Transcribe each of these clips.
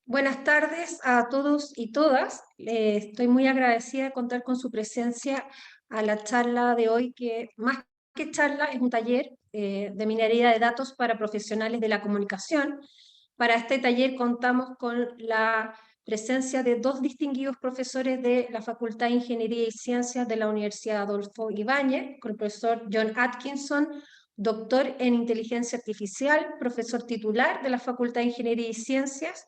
Buenas tardes a todos y todas. Estoy muy agradecida de contar con su presencia a la charla de hoy, que más que charla es un taller de minería de datos para profesionales de la comunicación. Para este taller contamos con la presencia de dos distinguidos profesores de la Facultad de Ingeniería y Ciencias de la Universidad Adolfo Ibáñez, con el profesor John Atkinson, doctor en Inteligencia Artificial, profesor titular de la Facultad de Ingeniería y Ciencias,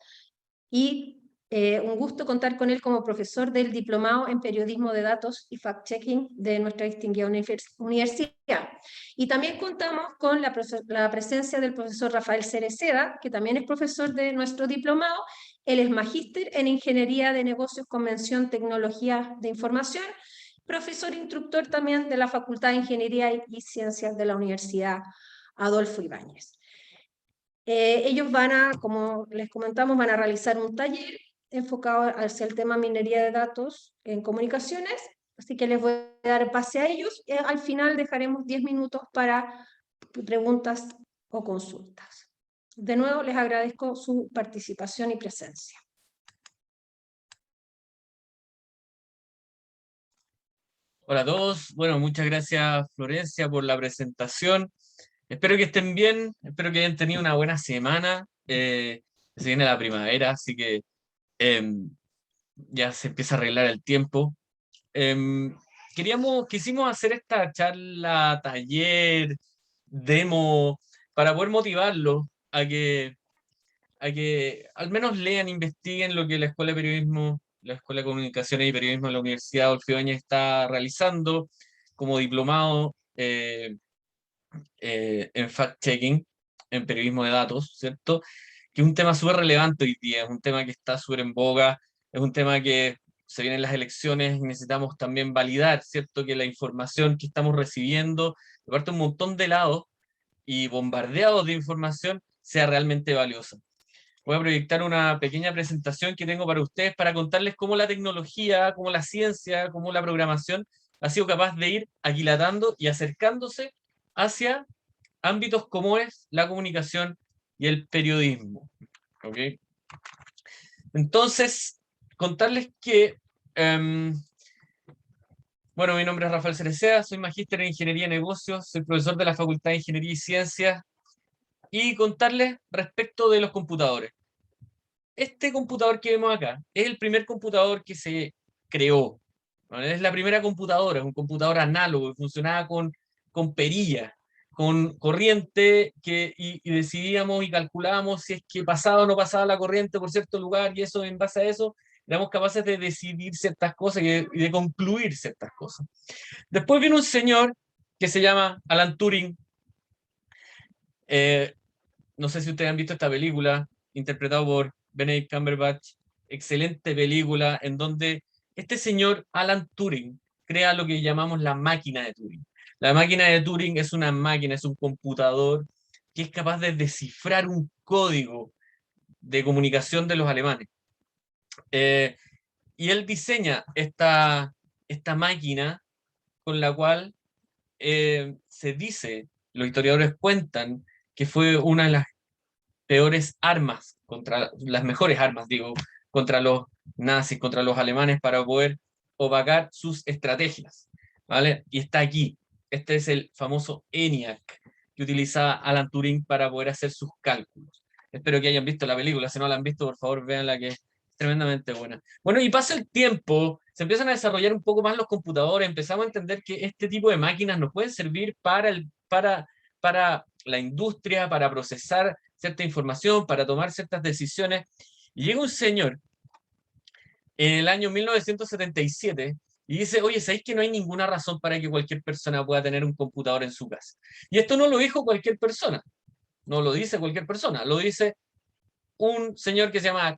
y un gusto contar con él como profesor del Diplomado en Periodismo de Datos y Fact-Checking de nuestra distinguida universidad. Y también contamos con la presencia del profesor Rafael Cereceda, que también es profesor de nuestro diplomado. Él es magíster en Ingeniería de Negocios con mención Tecnología de Información, profesor instructor también de la Facultad de Ingeniería y Ciencias de la Universidad Adolfo Ibáñez. Ellos como les comentamos, van a realizar un taller enfocado hacia el tema minería de datos en comunicaciones, así que les voy a dar pase a ellos. Al final dejaremos 10 minutos para preguntas o consultas. De nuevo, les agradezco su participación y presencia. Hola a todos. Bueno, muchas gracias Florencia por la presentación. Espero que estén bien, espero que hayan tenido una buena semana. Se viene la primavera, así que em, ya se empieza a arreglar el tiempo. Em, quisimos hacer esta charla, taller, demo, para poder motivarlos a que al menos lean, investiguen lo que la Escuela de Periodismo, la Escuela de Comunicaciones y Periodismo de la Universidad Adolfo Ibáñez está realizando como diplomado en fact-checking, en periodismo de datos, ¿cierto? Que es un tema súper relevante hoy día, es un tema que está súper en boga, es un tema que se vienen las elecciones y necesitamos también validar, ¿cierto? Que la información que estamos recibiendo de parte de un montón de lados y bombardeados de información sea realmente valiosa. Voy a proyectar una pequeña presentación que tengo para ustedes para contarles cómo la tecnología, cómo la ciencia, cómo la programación ha sido capaz de ir aquilatando y acercándose hacia ámbitos como es la comunicación y el periodismo. ¿Ok? Entonces, contarles que, bueno, mi nombre es Rafael Cereceda, soy magíster en Ingeniería de Negocios, soy profesor de la Facultad de Ingeniería y Ciencias, y contarles respecto de los computadores. Este computador que vemos acá es el primer computador que se creó. ¿Vale? Es la primera computadora, es un computador análogo, que funcionaba con perilla, con corriente, y decidíamos y calculábamos si es que pasaba o no pasaba la corriente por cierto lugar, y eso, en base a eso, éramos capaces de decidir ciertas cosas y de concluir ciertas cosas. Después vino un señor que se llama Alan Turing. eh, no sé si ustedes han visto esta película, interpretado por Benedict Cumberbatch. Excelente película en donde este señor Alan Turing crea lo que llamamos la máquina de Turing. La máquina de Turing es una máquina, es un computador que es capaz de descifrar un código de comunicación de los alemanes. Eh, y él diseña esta máquina con la cual se dice, los historiadores cuentan, que fue una de las peores armas, contra las mejores armas, digo, contra los nazis, contra los alemanes, para poder opacar sus estrategias, ¿vale? Y está aquí. Este es el famoso ENIAC que utilizaba Alan Turing para poder hacer sus cálculos. Espero que hayan visto la película. Si no la han visto, por favor, véanla, que es tremendamente buena. Bueno, y pasa el tiempo, se empiezan a desarrollar un poco más los computadores, empezamos a entender que este tipo de máquinas nos pueden servir para la industria, para procesar cierta información, para tomar ciertas decisiones. Y llega un señor en el año 1977 y dice, oye, ¿sabéis que no hay ninguna razón para que cualquier persona pueda tener un computador en su casa? Y esto no lo dijo cualquier persona, no lo dice cualquier persona, lo dice un señor que se llama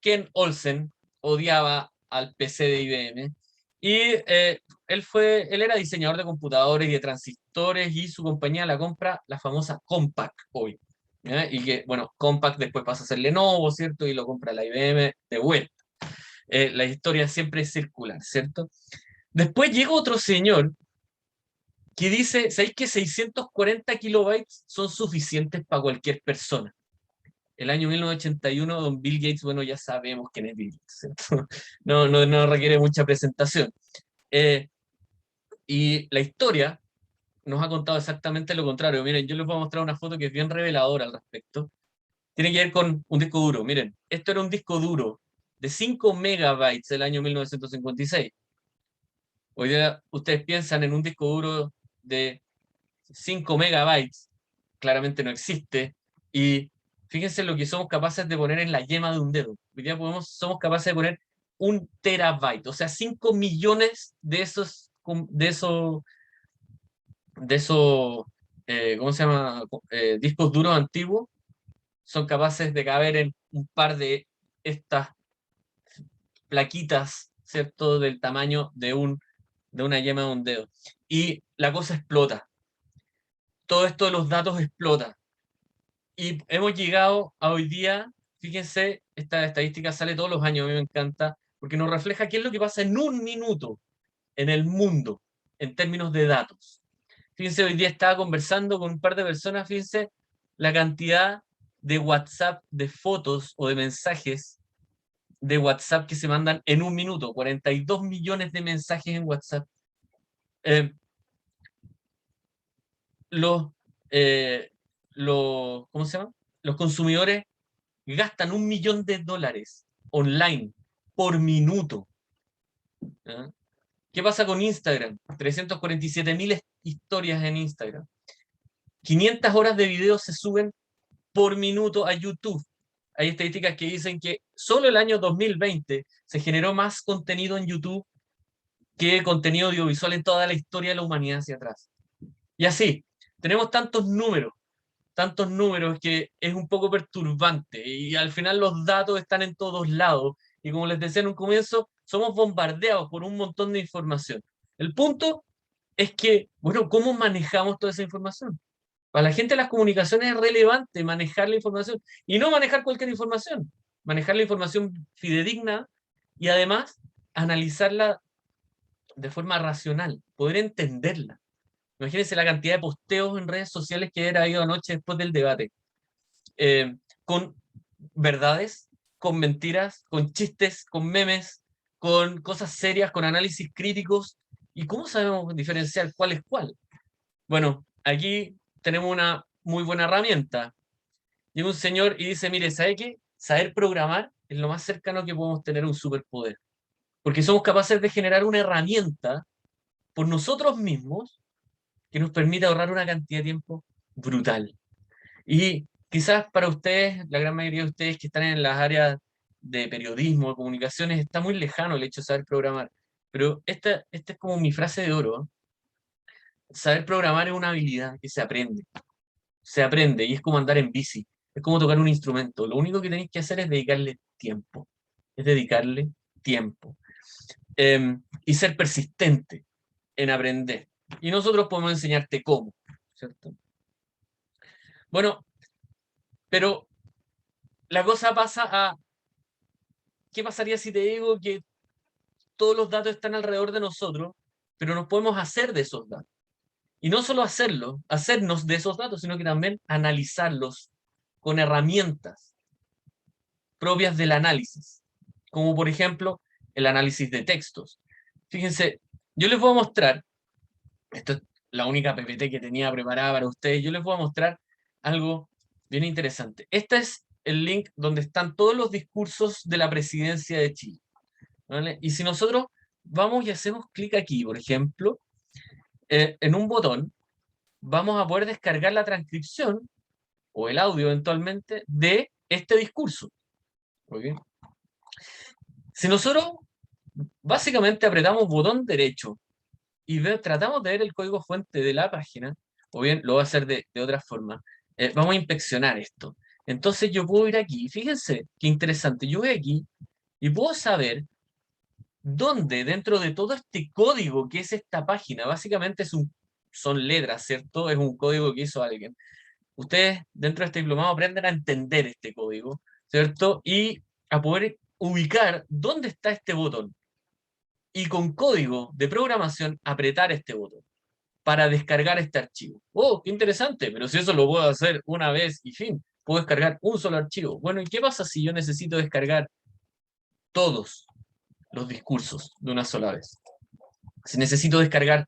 Ken Olsen, odiaba al PC de IBM, y él era diseñador de computadores y de transistores, y su compañía la compra, la famosa Compaq hoy. ¿Ya? Y que, bueno, Compaq después pasa a ser Lenovo, ¿cierto? Y lo compra la IBM de vuelta. La historia siempre es circular, ¿cierto? Después llega otro señor que dice, ¿sabéis que 640 kilobytes son suficientes para cualquier persona? El año 1981, don Bill Gates, bueno, ya sabemos quién es Bill Gates, ¿cierto? No requiere mucha presentación. Y la historia nos ha contado exactamente lo contrario. Miren, yo les voy a mostrar una foto que es bien reveladora al respecto. Tiene que ver con un disco duro. Miren, esto era un disco duro de 5 megabytes del año 1956. Hoy día ustedes piensan en un disco duro de 5 megabytes, claramente no existe, y fíjense lo que somos capaces de poner en la yema de un dedo. Hoy día somos capaces de poner 1 terabyte, o sea, 5 millones de esos, ¿cómo se llama? Discos duros antiguos, son capaces de caber en un par de estas plaquitas, ¿cierto? Del tamaño de una yema de un dedo. Y la cosa explota. Todo esto de los datos explota. Y hemos llegado a hoy día, fíjense, esta estadística sale todos los años, a mí me encanta, porque nos refleja qué es lo que pasa en un minuto en el mundo, en términos de datos. Fíjense, hoy día estaba conversando con un par de personas, fíjense la cantidad de WhatsApp, de fotos o de mensajes de WhatsApp que se mandan en un minuto, 42 millones de mensajes en WhatsApp. Eh, los, eh, ¿Cómo se llama? Los consumidores gastan $1 millón online por minuto. ¿Ya? ¿Qué pasa con Instagram? 347.000 historias en Instagram. 500 horas de video se suben por minuto a YouTube. Hay estadísticas que dicen que solo el año 2020 se generó más contenido en YouTube que contenido audiovisual en toda la historia de la humanidad hacia atrás. Y así, tenemos tantos números que es un poco perturbante y al final los datos están en todos lados y como les decía en un comienzo, somos bombardeados por un montón de información. El punto es que, bueno, ¿cómo manejamos toda esa información? Para la gente de las comunicaciones es relevante manejar la información y no manejar cualquier información, manejar la información fidedigna y además analizarla de forma racional, poder entenderla. Imagínense la cantidad de posteos en redes sociales que era habido anoche después del debate, con verdades, con mentiras, con chistes, con memes, con cosas serias, con análisis críticos. ¿Y cómo sabemos diferenciar cuál es cuál? Bueno, aquí tenemos una muy buena herramienta. Llega un señor y dice, mire, ¿sabe qué? Saber programar es lo más cercano que podemos tener a un superpoder. Porque somos capaces de generar una herramienta por nosotros mismos que nos permite ahorrar una cantidad de tiempo brutal. Y quizás para ustedes, la gran mayoría de ustedes que están en las áreas de periodismo, de comunicaciones, está muy lejano el hecho de saber programar. Pero esta es como mi frase de oro. Saber programar es una habilidad que se aprende. Se aprende y es como andar en bici. Es como tocar un instrumento. Lo único que tenéis que hacer es dedicarle tiempo. Es dedicarle tiempo. Y ser persistente en aprender. Y nosotros podemos enseñarte cómo, ¿cierto? Bueno, pero la cosa pasa a, ¿qué pasaría si te digo que todos los datos están alrededor de nosotros, pero nos podemos hacer de esos datos? Y no solo hacernos de esos datos, sino que también analizarlos con herramientas propias del análisis, como por ejemplo el análisis de textos. Fíjense, yo les voy a mostrar, esto es la única PPT que tenía preparada para ustedes, yo les voy a mostrar algo bien interesante. Este es el link donde están todos los discursos de la presidencia de Chile, ¿vale? Y si nosotros vamos y hacemos clic aquí, por ejemplo, en un botón, vamos a poder descargar la transcripción o el audio eventualmente de este discurso. ¿Okay? Si nosotros básicamente apretamos botón derecho y tratamos de ver el código fuente de la página, o bien lo voy a hacer de otra forma, vamos a inspeccionar esto. Entonces yo puedo ir aquí, fíjense qué interesante, yo voy aquí y puedo saber dónde dentro de todo este código que es esta página, básicamente son letras, ¿cierto? Es un código que hizo alguien. Ustedes dentro de este diplomado aprenden a entender este código, ¿cierto? Y a poder ubicar dónde está este botón. Y con código de programación apretar este botón para descargar este archivo. ¡Oh, qué interesante! Pero si eso lo puedo hacer una vez y fin. puedo descargar un solo archivo. Bueno, ¿y qué pasa si yo necesito descargar todos los discursos de una sola vez? Si necesito descargar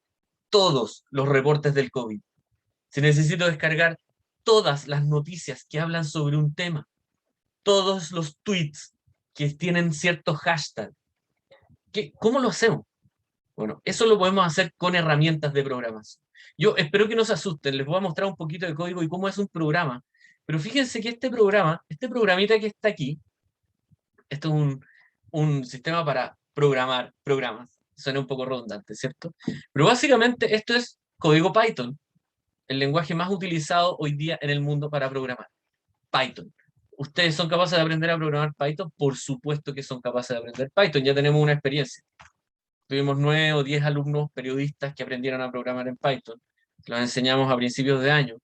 todos los reportes del COVID, si necesito descargar todas las noticias que hablan sobre un tema, todos los tweets que tienen ciertos hashtags, ¿cómo lo hacemos? Bueno, eso lo podemos hacer con herramientas de programación. Yo espero que no se asusten, les voy a mostrar un poquito de código y cómo es un programa. Pero fíjense que este programa, este programita que está aquí, esto es un sistema para programar programas. Suena un poco redundante, ¿cierto? Pero básicamente esto es código Python, el lenguaje más utilizado hoy día en el mundo para programar. Python. ¿Ustedes son capaces de aprender a programar Python? Por supuesto que son capaces de aprender Python, ya tenemos una experiencia. Tuvimos 9 o 10 alumnos periodistas que aprendieron a programar en Python. Los enseñamos a principios de año.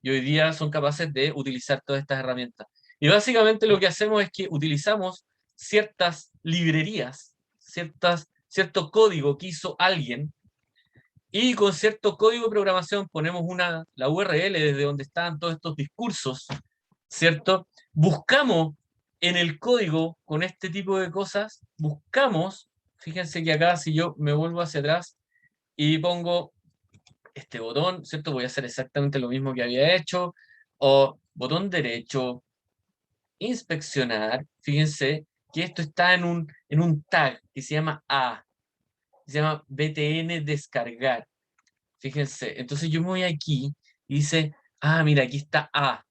Y hoy día son capaces de utilizar todas estas herramientas. Y básicamente lo que hacemos es que utilizamos ciertas librerías, cierto código que hizo alguien, y con cierto código de programación ponemos la URL desde donde están todos estos discursos, ¿cierto? Buscamos en el código con este tipo de cosas, buscamos, fíjense que acá si yo me vuelvo hacia atrás y pongo este botón, ¿cierto? Voy a hacer exactamente lo mismo que había hecho, o botón derecho, inspeccionar, fíjense que esto está en un tag que se llama A, se llama btn descargar. Fíjense, entonces yo me voy aquí y dice, mira, aquí está A,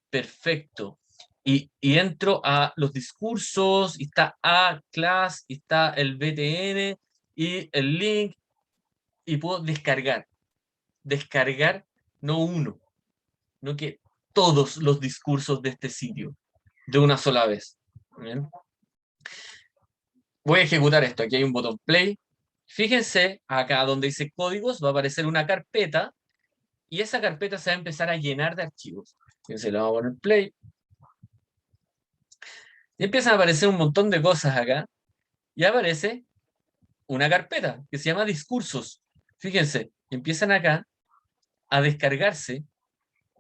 perfecto. Y entro a los discursos, y está A, class, y está el btn, y el link, y puedo descargar. Descargar no uno, no que todos los discursos de este sitio, de una sola vez. ¿Bien? Voy a ejecutar esto, aquí hay un botón play. Fíjense, acá donde dice códigos, va a aparecer una carpeta, y esa carpeta se va a empezar a llenar de archivos. Fíjense, le vamos a poner play. Y empiezan a aparecer un montón de cosas acá, y aparece una carpeta que se llama discursos. Fíjense, empiezan acá a descargarse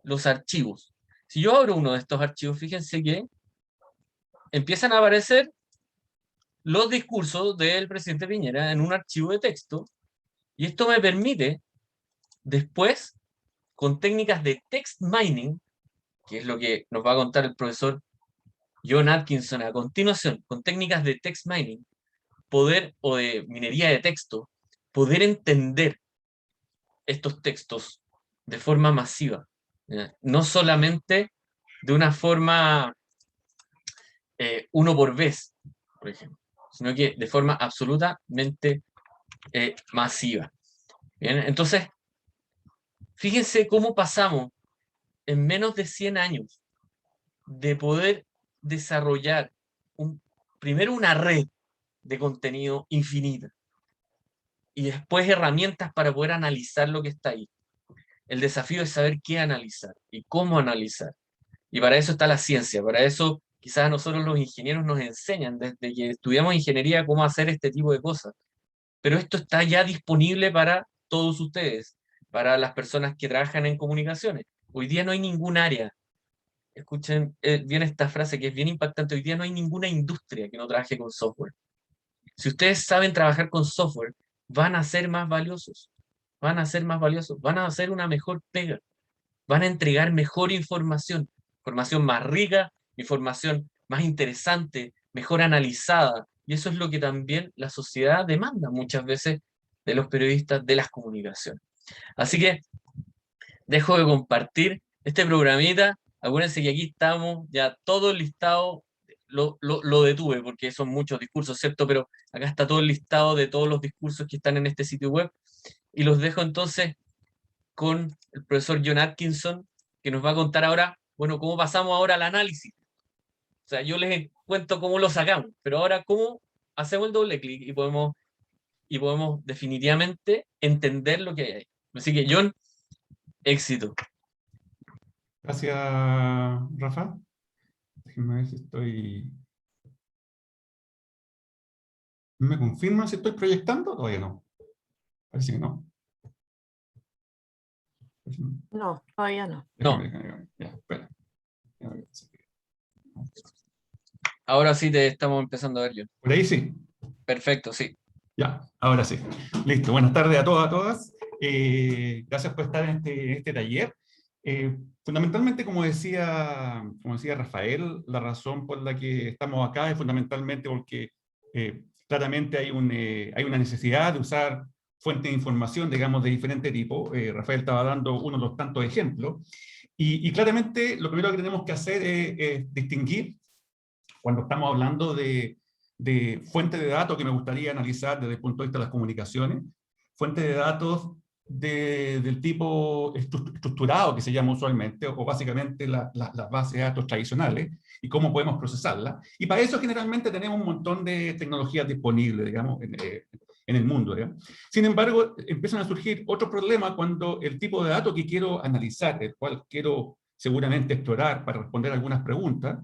los archivos. Si yo abro uno de estos archivos, fíjense que empiezan a aparecer los discursos del presidente Piñera en un archivo de texto, y esto me permite después, con técnicas de text mining, que es lo que nos va a contar el profesor John Atkinson a continuación, con técnicas de text mining, o de minería de texto, poder entender estos textos de forma masiva, ¿ya? No solamente de una forma uno por vez, por ejemplo, sino que de forma absolutamente masiva. Bien, entonces, fíjense cómo pasamos en menos de 100 años de poder desarrollar primero una red de contenido infinita y después herramientas para poder analizar lo que está ahí. El desafío es saber qué analizar y cómo analizar. Y para eso está la ciencia, para eso quizás a nosotros los ingenieros nos enseñan desde que estudiamos ingeniería cómo hacer este tipo de cosas. Pero esto está ya disponible para todos ustedes, para las personas que trabajan en comunicaciones. Hoy día no hay ningún área, escuchen bien esta frase que es bien impactante, hoy día no hay ninguna industria que no trabaje con software. Si ustedes saben trabajar con software, van a ser más valiosos, van a ser más valiosos, van a hacer una mejor pega, van a entregar mejor información, información más rica, información más interesante, mejor analizada. Y eso es lo que también la sociedad demanda muchas veces de los periodistas de las comunicaciones. Así que dejo de compartir este programita. Acuérdense que aquí estamos ya todo el listado, lo detuve porque son muchos discursos, ¿cierto? Pero acá está todo el listado de todos los discursos que están en este sitio web. Y los dejo entonces con el profesor John Atkinson, que nos va a contar ahora, bueno, cómo pasamos ahora al análisis. O sea, yo les cuento cómo lo sacamos, pero ahora cómo hacemos el doble clic y podemos definitivamente entender lo que hay ahí. Así que, John, éxito. Gracias, Rafa. Déjenme ver si estoy... ¿Me confirman si estoy proyectando? Todavía no. Parece que no. No, todavía no. No. Déjame. Ya, espera. Ahora sí te estamos empezando a ver, John. Por ahí sí. Perfecto, sí. Ya, ahora sí. Listo. Buenas tardes a todos, a todas. Gracias por estar en este taller. Fundamentalmente, como decía Rafael, la razón por la que estamos acá es fundamentalmente porque claramente hay una necesidad de usar fuentes de información, digamos, de diferente tipo. Rafael estaba dando uno de los tantos ejemplos. Y claramente lo primero que tenemos que hacer es distinguir, cuando estamos hablando de fuentes de datos que me gustaría analizar desde el punto de vista de las comunicaciones, fuentes de datos del tipo estructurado que se llama usualmente, o básicamente las bases de datos tradicionales, y cómo podemos procesarlas. Y para eso generalmente tenemos un montón de tecnologías disponibles, digamos, en el mundo, digamos. Sin embargo, empiezan a surgir otros problemas cuando el tipo de datos que quiero analizar, el cual quiero seguramente explorar para responder algunas preguntas,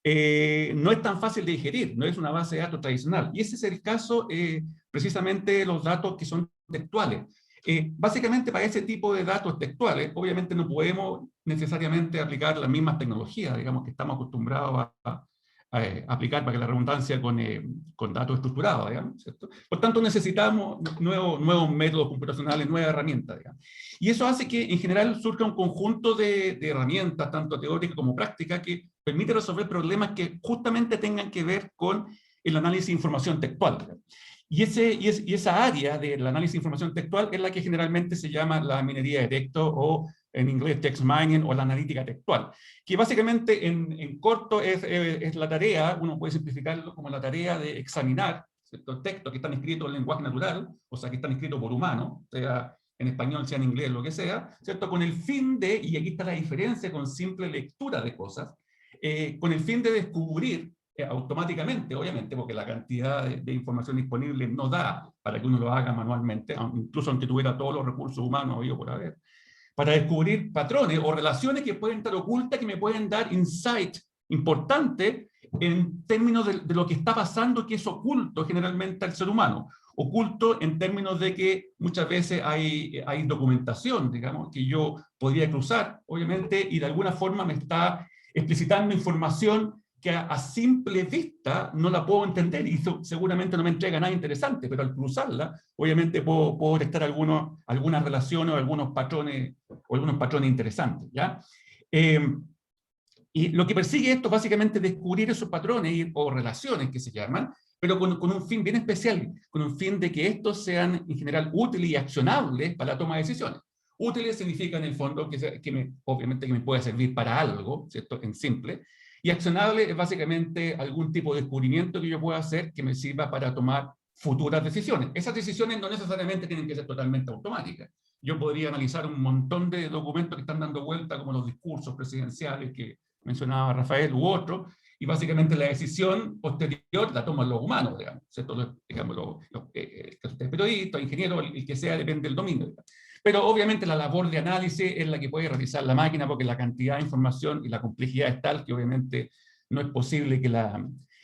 no es tan fácil de digerir, no es una base de datos tradicional. Y ese es el caso precisamente los datos que son textuales. Básicamente para ese tipo de datos textuales, obviamente no podemos necesariamente aplicar las mismas tecnologías, digamos, que estamos acostumbrados a aplicar, para que la redundancia, con datos estructurados, digamos, ¿cierto? Por tanto, necesitamos nuevos métodos computacionales, nuevas herramientas, digamos. Y eso hace que, en general, surja un conjunto de herramientas, tanto teóricas como prácticas, que permite resolver problemas que justamente tengan que ver con el análisis de información textual, digamos. Y esa área del análisis de información textual es la que generalmente se llama la minería de texto, o en inglés text mining, o la analítica textual, que básicamente en corto es la tarea, uno puede simplificarlo como la tarea de examinar, ¿cierto?, textos que están escritos en lenguaje natural, o sea, que están escritos por humanos, sea en español, sea en inglés, lo que sea, ¿cierto?, con el fin de, y aquí está la diferencia con simple lectura de cosas, con el fin de descubrir automáticamente, obviamente, porque la cantidad de información disponible no da para que uno lo haga manualmente, incluso aunque tuviera todos los recursos humanos habidos por haber, para descubrir patrones o relaciones que pueden estar ocultas, que me pueden dar insight importante en términos de lo que está pasando, que es oculto generalmente al ser humano. Oculto en términos de que muchas veces hay documentación, digamos, que yo podría cruzar, obviamente, y de alguna forma me está explicitando información que a simple vista no la puedo entender y seguramente no me entrega nada interesante, pero al cruzarla, obviamente puedo detectar algunas relaciones o algunos patrones interesantes, ¿ya? Y lo que persigue esto básicamente es descubrir esos patrones o relaciones que se llaman, pero con un fin bien especial, con un fin de que estos sean en general útiles y accionables para la toma de decisiones. Útiles significa en el fondo obviamente que me puede servir para algo, ¿cierto?, en simple. Y accionable es básicamente algún tipo de descubrimiento que yo pueda hacer que me sirva para tomar futuras decisiones. Esas decisiones no necesariamente tienen que ser totalmente automáticas. Yo podría analizar un montón de documentos que están dando vuelta, como los discursos presidenciales que mencionaba Rafael u otro, y básicamente la decisión posterior la toman los humanos, digamos, ¿cierto? Digamos, los periodistas, ingenieros, el que sea, depende del dominio, digamos. Pero obviamente la labor de análisis es la que puede realizar la máquina, porque la cantidad de información y la complejidad es tal que obviamente no es posible que la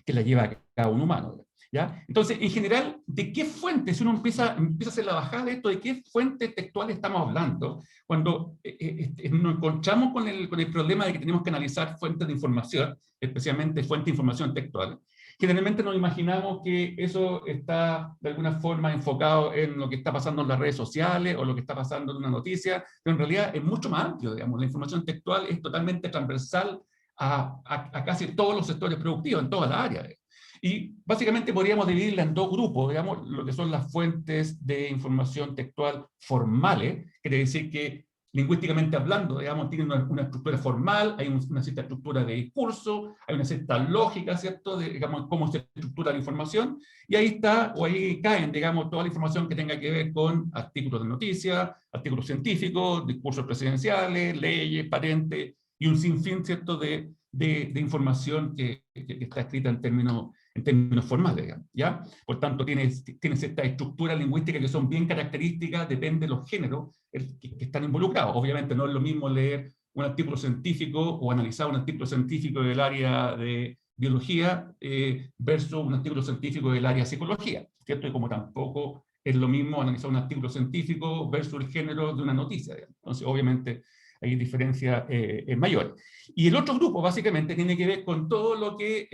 lleve a cabo un humano, ¿ya? Entonces, en general, ¿de qué fuentes, si uno empieza a hacer la bajada de esto, de qué fuentes textuales estamos hablando, cuando nos encontramos con el problema de que tenemos que analizar fuentes de información, especialmente fuentes de información textual? Generalmente nos imaginamos que eso está de alguna forma enfocado en lo que está pasando en las redes sociales o lo que está pasando en una noticia, pero en realidad es mucho más amplio, digamos. La información textual es totalmente transversal a casi todos los sectores productivos, en todas las áreas. Y básicamente podríamos dividirla en dos grupos, digamos, lo que son las fuentes de información textual formales, quiere decir que lingüísticamente hablando, digamos, tienen una estructura formal, hay una cierta estructura de discurso, hay una cierta lógica, ¿cierto?, de, digamos, cómo se estructura la información, y ahí está, o ahí caen, digamos, toda la información que tenga que ver con artículos de noticias, artículos científicos, discursos presidenciales, leyes, patentes, y un sinfín, ¿cierto?, de información que está escrita en términos formales, digamos, ¿ya? Por tanto, tiene ciertas estructuras lingüísticas que son bien características, depende de los géneros que están involucrados. Obviamente no es lo mismo leer un artículo científico o analizar un artículo científico del área de biología versus un artículo científico del área de psicología, ¿cierto? Y como tampoco es lo mismo analizar un artículo científico versus el género de una noticia, digamos. Entonces, obviamente, hay diferencias mayores. Y el otro grupo básicamente tiene que ver con todo lo que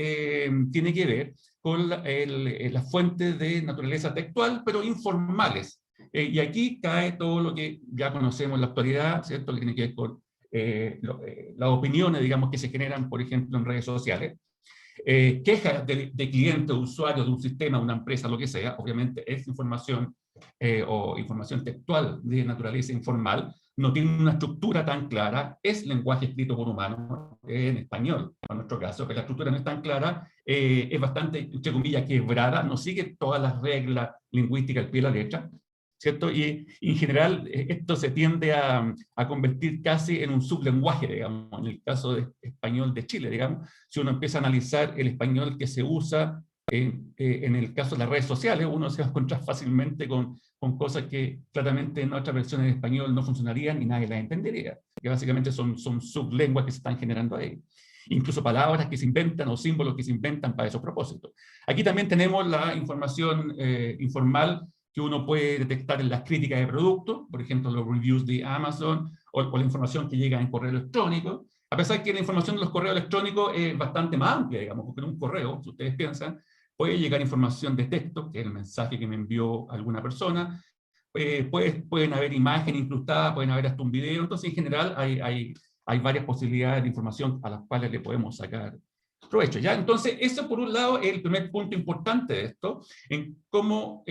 tiene que ver con las fuentes de naturaleza textual, pero informales. Y aquí cae todo lo que ya conocemos en la actualidad, ¿cierto? Que tiene que ver con las opiniones, digamos, que se generan, por ejemplo, en redes sociales. Quejas de clientes, usuarios de un sistema, de una empresa, lo que sea, obviamente es información o información textual de naturaleza informal, no tiene una estructura tan clara, es lenguaje escrito por humanos, en español, en nuestro caso, pero la estructura no es tan clara, es bastante, entre comillas, quebrada, no sigue todas las reglas lingüísticas al pie de la letra, ¿cierto? Y en general esto se tiende a convertir casi en un sublenguaje, digamos, en el caso de español de Chile, digamos, si uno empieza a analizar el español que se usa en el caso de las redes sociales, uno se va a encontrar fácilmente con cosas que claramente en otras versiones de español no funcionarían y nadie las entendería, que básicamente son sublenguas que se están generando ahí. Incluso palabras que se inventan o símbolos que se inventan para esos propósitos. Aquí también tenemos la información informal que uno puede detectar en las críticas de productos, por ejemplo, los reviews de Amazon, o la información que llega en correo electrónico, a pesar que la información de los correos electrónicos es bastante más amplia, digamos, porque en un correo, si ustedes piensan, puede llegar información de texto, que es el mensaje que me envió alguna persona, pueden haber imágenes incrustadas, pueden haber hasta un video, entonces en general hay varias posibilidades de información a las cuales le podemos sacar provecho, ¿ya? Entonces, eso por un lado es el primer punto importante de esto, en cómo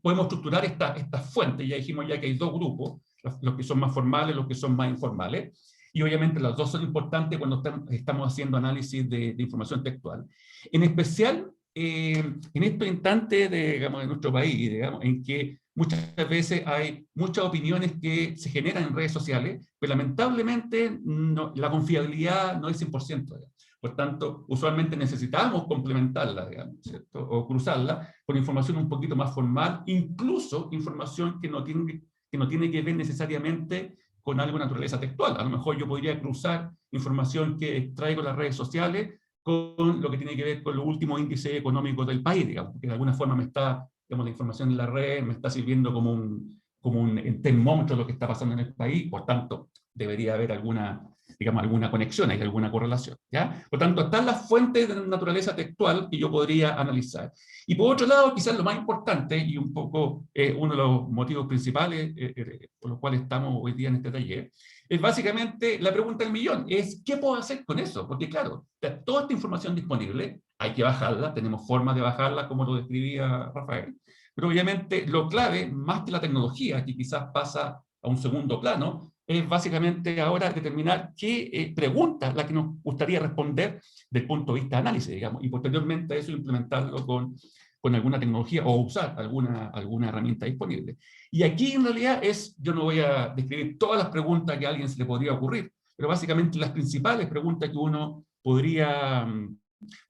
podemos estructurar estas fuentes. Ya dijimos ya que hay dos grupos, los que son más formales, los que son más informales, y obviamente las dos son importantes cuando estamos haciendo análisis de información textual. En especial, en estos instantes digamos, de nuestro país, digamos, en que muchas veces hay muchas opiniones que se generan en redes sociales, pero lamentablemente la confiabilidad no es 100%. Digamos. Por tanto, usualmente necesitamos complementarla, digamos, ¿cierto? O cruzarla con información un poquito más formal, incluso información que no tiene que ver necesariamente con algo de naturaleza textual. A lo mejor yo podría cruzar información que extraigo de las redes sociales con lo que tiene que ver con los últimos índices económicos del país, digamos, porque de alguna forma me está, digamos, la información en la red me está sirviendo como un termómetro de lo que está pasando en el país, por tanto, debería haber alguna conexión, hay alguna correlación, ¿ya? Por tanto, están las fuentes de naturaleza textual que yo podría analizar. Y por otro lado, quizás lo más importante, y un poco uno de los motivos principales por los cuales estamos hoy día en este taller, es básicamente la pregunta del millón, es ¿qué puedo hacer con eso? Porque claro, toda esta información disponible, hay que bajarla, tenemos formas de bajarla, como lo describía Rafael, pero obviamente lo clave, más que la tecnología, que quizás pasa a un segundo plano, es básicamente ahora determinar qué pregunta es la que nos gustaría responder del punto de vista de análisis, digamos, y posteriormente eso implementarlo con alguna tecnología o usar alguna herramienta disponible. Y aquí en realidad yo no voy a describir todas las preguntas que a alguien se le podría ocurrir, pero básicamente las principales preguntas que uno podría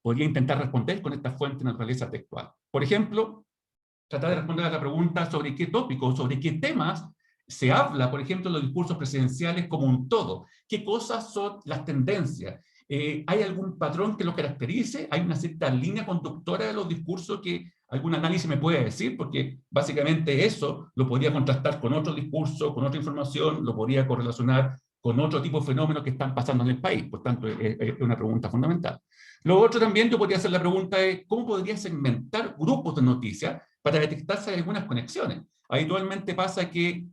intentar responder con esta fuente de naturaleza textual. Por ejemplo, tratar de responder a la pregunta sobre qué tópicos, sobre qué temas se habla, por ejemplo, en los discursos presidenciales como un todo. ¿Qué cosas son las tendencias? ¿Hay algún patrón que lo caracterice? ¿Hay una cierta línea conductora de los discursos que algún análisis me puede decir? Porque básicamente eso lo podría contrastar con otro discurso, con otra información, lo podría correlacionar con otro tipo de fenómenos que están pasando en el país. Por tanto, es una pregunta fundamental. Lo otro también, yo podría hacer la pregunta de cómo podría segmentar grupos de noticias para detectarse algunas conexiones. Habitualmente pasa que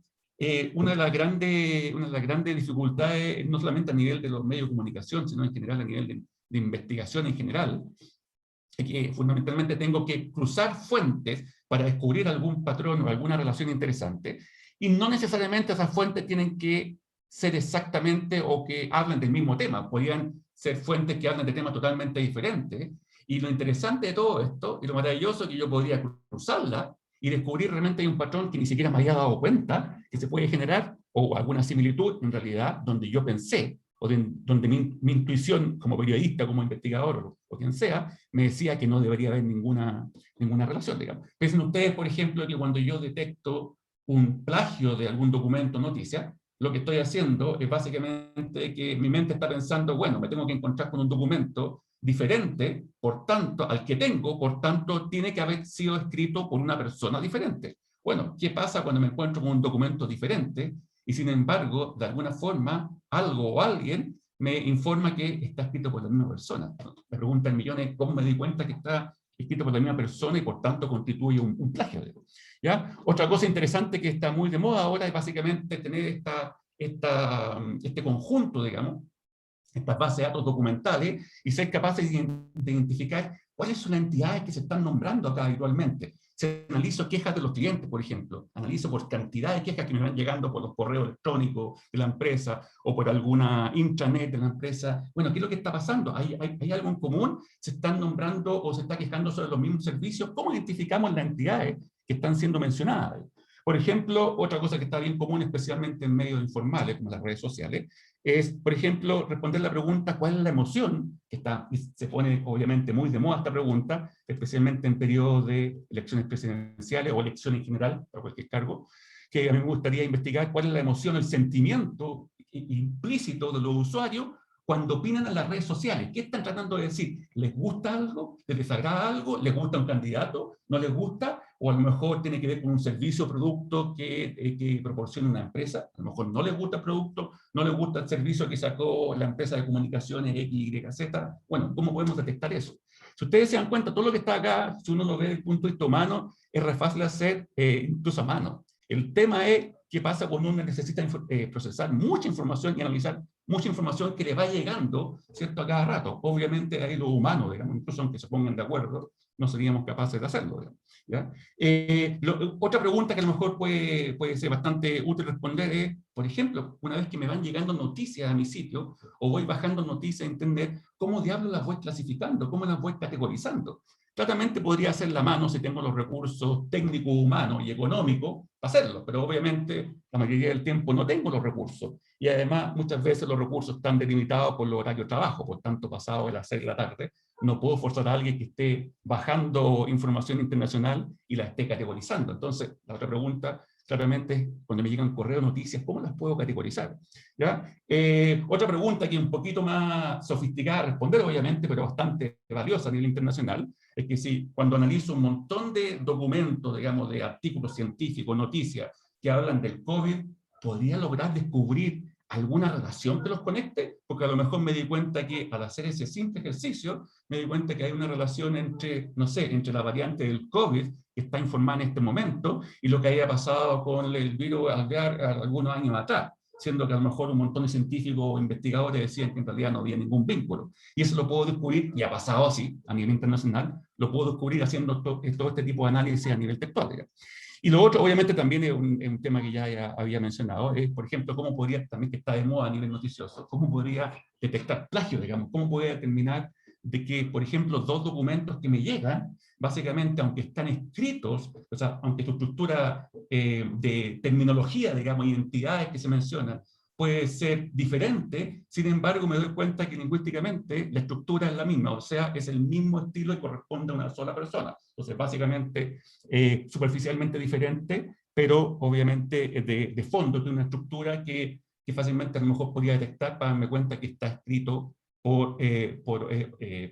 una de las grandes dificultades, no solamente a nivel de los medios de comunicación, sino en general a nivel de investigación en general, es que fundamentalmente tengo que cruzar fuentes para descubrir algún patrón o alguna relación interesante, y no necesariamente esas fuentes tienen que ser exactamente o que hablen del mismo tema, podrían ser fuentes que hablan de temas totalmente diferentes, y lo interesante de todo esto, y lo maravilloso, es que yo podría cruzarla y descubrir realmente hay un patrón que ni siquiera me había dado cuenta que se puede generar, o alguna similitud en realidad, donde yo pensé, o donde mi intuición como periodista, como investigador, o quien sea, me decía que no debería haber ninguna relación, digamos. Piensen ustedes, por ejemplo, que cuando yo detecto un plagio de algún documento o noticia, lo que estoy haciendo es básicamente que mi mente está pensando, bueno, me tengo que encontrar con un documento diferente, por tanto, al que tengo, por tanto, tiene que haber sido escrito por una persona diferente. Bueno, ¿qué pasa cuando me encuentro con un documento diferente? y sin embargo, de alguna forma, algo o alguien me informa que está escrito por la misma persona. Me preguntan millones cómo me di cuenta que está escrito por la misma persona y por tanto constituye un plagio. ¿Ya? Otra cosa interesante que está muy de moda ahora es básicamente tener este conjunto, digamos, estas bases de datos documentales y ser capaces de identificar cuáles son las entidades que se están nombrando acá habitualmente. Si analizo quejas de los clientes, por ejemplo, analizo por cantidad de quejas que me van llegando por los correos electrónicos de la empresa o por alguna intranet de la empresa. Bueno, ¿qué es lo que está pasando? ¿Hay algo en común? ¿Se están nombrando o se está quejando sobre los mismos servicios? ¿Cómo identificamos las entidades que están siendo mencionadas? Por ejemplo, otra cosa que está bien común, especialmente en medios informales, como las redes sociales, es, por ejemplo, responder la pregunta ¿cuál es la emoción? Que está, y se pone obviamente muy de moda esta pregunta, especialmente en periodos de elecciones presidenciales o elecciones en general, para cualquier cargo, que a mí me gustaría investigar cuál es la emoción, el sentimiento implícito de los usuarios cuando opinan en las redes sociales. ¿Qué están tratando de decir? ¿Les gusta algo? ¿Les desagrada algo? ¿Les gusta un candidato? ¿No les gusta? O a lo mejor tiene que ver con un servicio o producto que proporciona una empresa. A lo mejor no les gusta el producto, no les gusta el servicio que sacó la empresa de comunicaciones XYZ. Bueno, ¿cómo podemos detectar eso? Si ustedes se dan cuenta, todo lo que está acá, si uno lo ve desde el punto de vista humano, es re fácil de hacer incluso a mano. El tema es qué pasa cuando uno necesita procesar mucha información y analizar mucha información que le va llegando, ¿cierto?, a cada rato. Obviamente ahí lo humano, digamos, incluso aunque se pongan de acuerdo, no seríamos capaces de hacerlo, digamos, ¿ya? Otra pregunta que a lo mejor puede ser bastante útil responder es, por ejemplo, una vez que me van llegando noticias a mi sitio, o voy bajando noticias, entender cómo diablos las voy clasificando, cómo las voy categorizando. Claramente podría hacer la mano si tengo los recursos técnicos, humanos y económicos para hacerlo, pero obviamente la mayoría del tiempo no tengo los recursos. Y además muchas veces los recursos están delimitados por los horarios de trabajo, por tanto pasado de las 6 de la tarde, no puedo forzar a alguien que esté bajando información internacional y la esté categorizando. Entonces, la otra pregunta claramente es, cuando me llegan correos, noticias, ¿cómo las puedo categorizar? ¿Ya? Otra pregunta que es un poquito más sofisticada a responder, obviamente, pero bastante valiosa a nivel internacional, es que si cuando analizo un montón de documentos, digamos, de artículos científicos, noticias, que hablan del COVID, ¿podría lograr descubrir alguna relación que los conecte? Porque a lo mejor me di cuenta que al hacer ese simple ejercicio, me di cuenta que hay una relación entre, no sé, entre la variante del COVID, que está informada en este momento, y lo que haya pasado con el virus alvear algunos años atrás, siendo que a lo mejor un montón de científicos o investigadores decían que en realidad no había ningún vínculo. Y eso lo puedo descubrir, y ha pasado así, a nivel internacional, lo puedo descubrir haciendo todo este tipo de análisis a nivel textual, digamos. Y lo otro, obviamente, también es un tema que ya había mencionado, es, por ejemplo, cómo podría, también que está de moda a nivel noticioso, cómo podría detectar plagio, digamos, cómo podría determinar de que, por ejemplo, dos documentos que me llegan, básicamente, aunque están escritos, o sea, aunque su estructura de terminología, digamos, identidades que se mencionan, puede ser diferente, sin embargo me doy cuenta que lingüísticamente la estructura es la misma, o sea, es el mismo estilo y corresponde a una sola persona. Entonces, básicamente, superficialmente diferente, pero obviamente de fondo tiene una estructura que fácilmente a lo mejor podría detectar para darme cuenta que está escrito por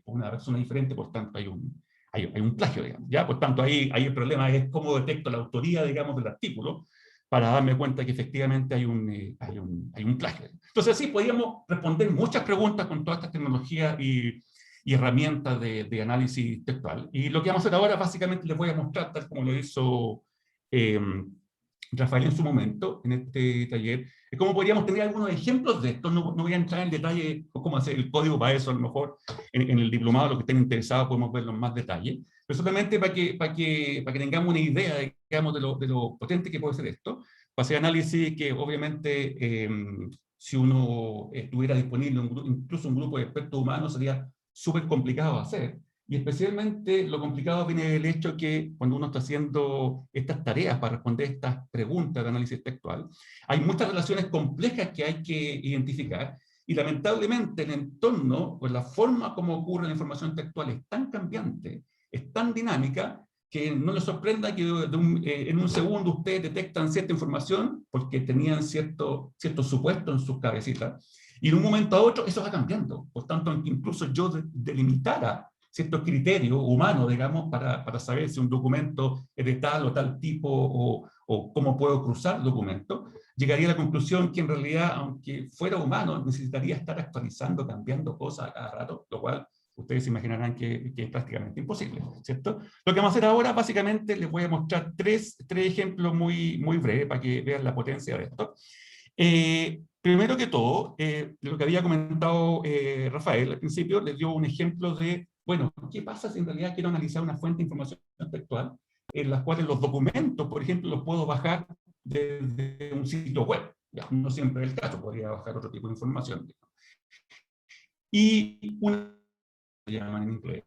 una persona diferente, por tanto hay un plagio, digamos, ¿ya? Por tanto, ahí el problema es cómo detecto la autoría, digamos, del artículo, para darme cuenta que efectivamente hay un plagio. Entonces, sí, podríamos responder muchas preguntas con todas estas tecnologías y herramientas de análisis textual. Y lo que vamos a hacer ahora, básicamente, les voy a mostrar, tal como lo hizo Rafael en su momento, en este taller, cómo podríamos tener algunos ejemplos de esto. No voy a entrar en detalle cómo hacer el código para eso, a lo mejor en el diplomado, los que estén interesados podemos verlo en más detalle, pero solamente para que tengamos una idea, digamos, de lo potente que puede ser esto, para hacer análisis que obviamente si uno estuviera disponible, incluso un grupo de expertos humanos, sería súper complicado de hacer. Y especialmente lo complicado viene del hecho que cuando uno está haciendo estas tareas para responder estas preguntas de análisis textual, hay muchas relaciones complejas que hay que identificar, y lamentablemente el entorno, pues la forma como ocurre la información textual es tan cambiante, es tan dinámica, que no les sorprenda que en un segundo ustedes detectan cierta información porque tenían cierto supuesto en sus cabecitas, y de un momento a otro eso va cambiando. Por tanto, aunque incluso yo delimitara ciertos criterios humanos, digamos, para saber si un documento es de tal o tal tipo o cómo puedo cruzar documentos, llegaría a la conclusión que en realidad, aunque fuera humano, necesitaría estar actualizando, cambiando cosas a cada rato, lo cual ustedes se imaginarán que es prácticamente imposible, ¿cierto? Lo que vamos a hacer ahora, básicamente, les voy a mostrar tres ejemplos muy breves para que vean la potencia de esto. Primero que todo, lo que había comentado Rafael al principio, les dio un ejemplo de, bueno, ¿qué pasa si en realidad quiero analizar una fuente de información textual en las cuales los documentos, por ejemplo, los puedo bajar desde un sitio web? Ya, no siempre es el caso, podría bajar otro tipo de información. Y una llaman en inglés,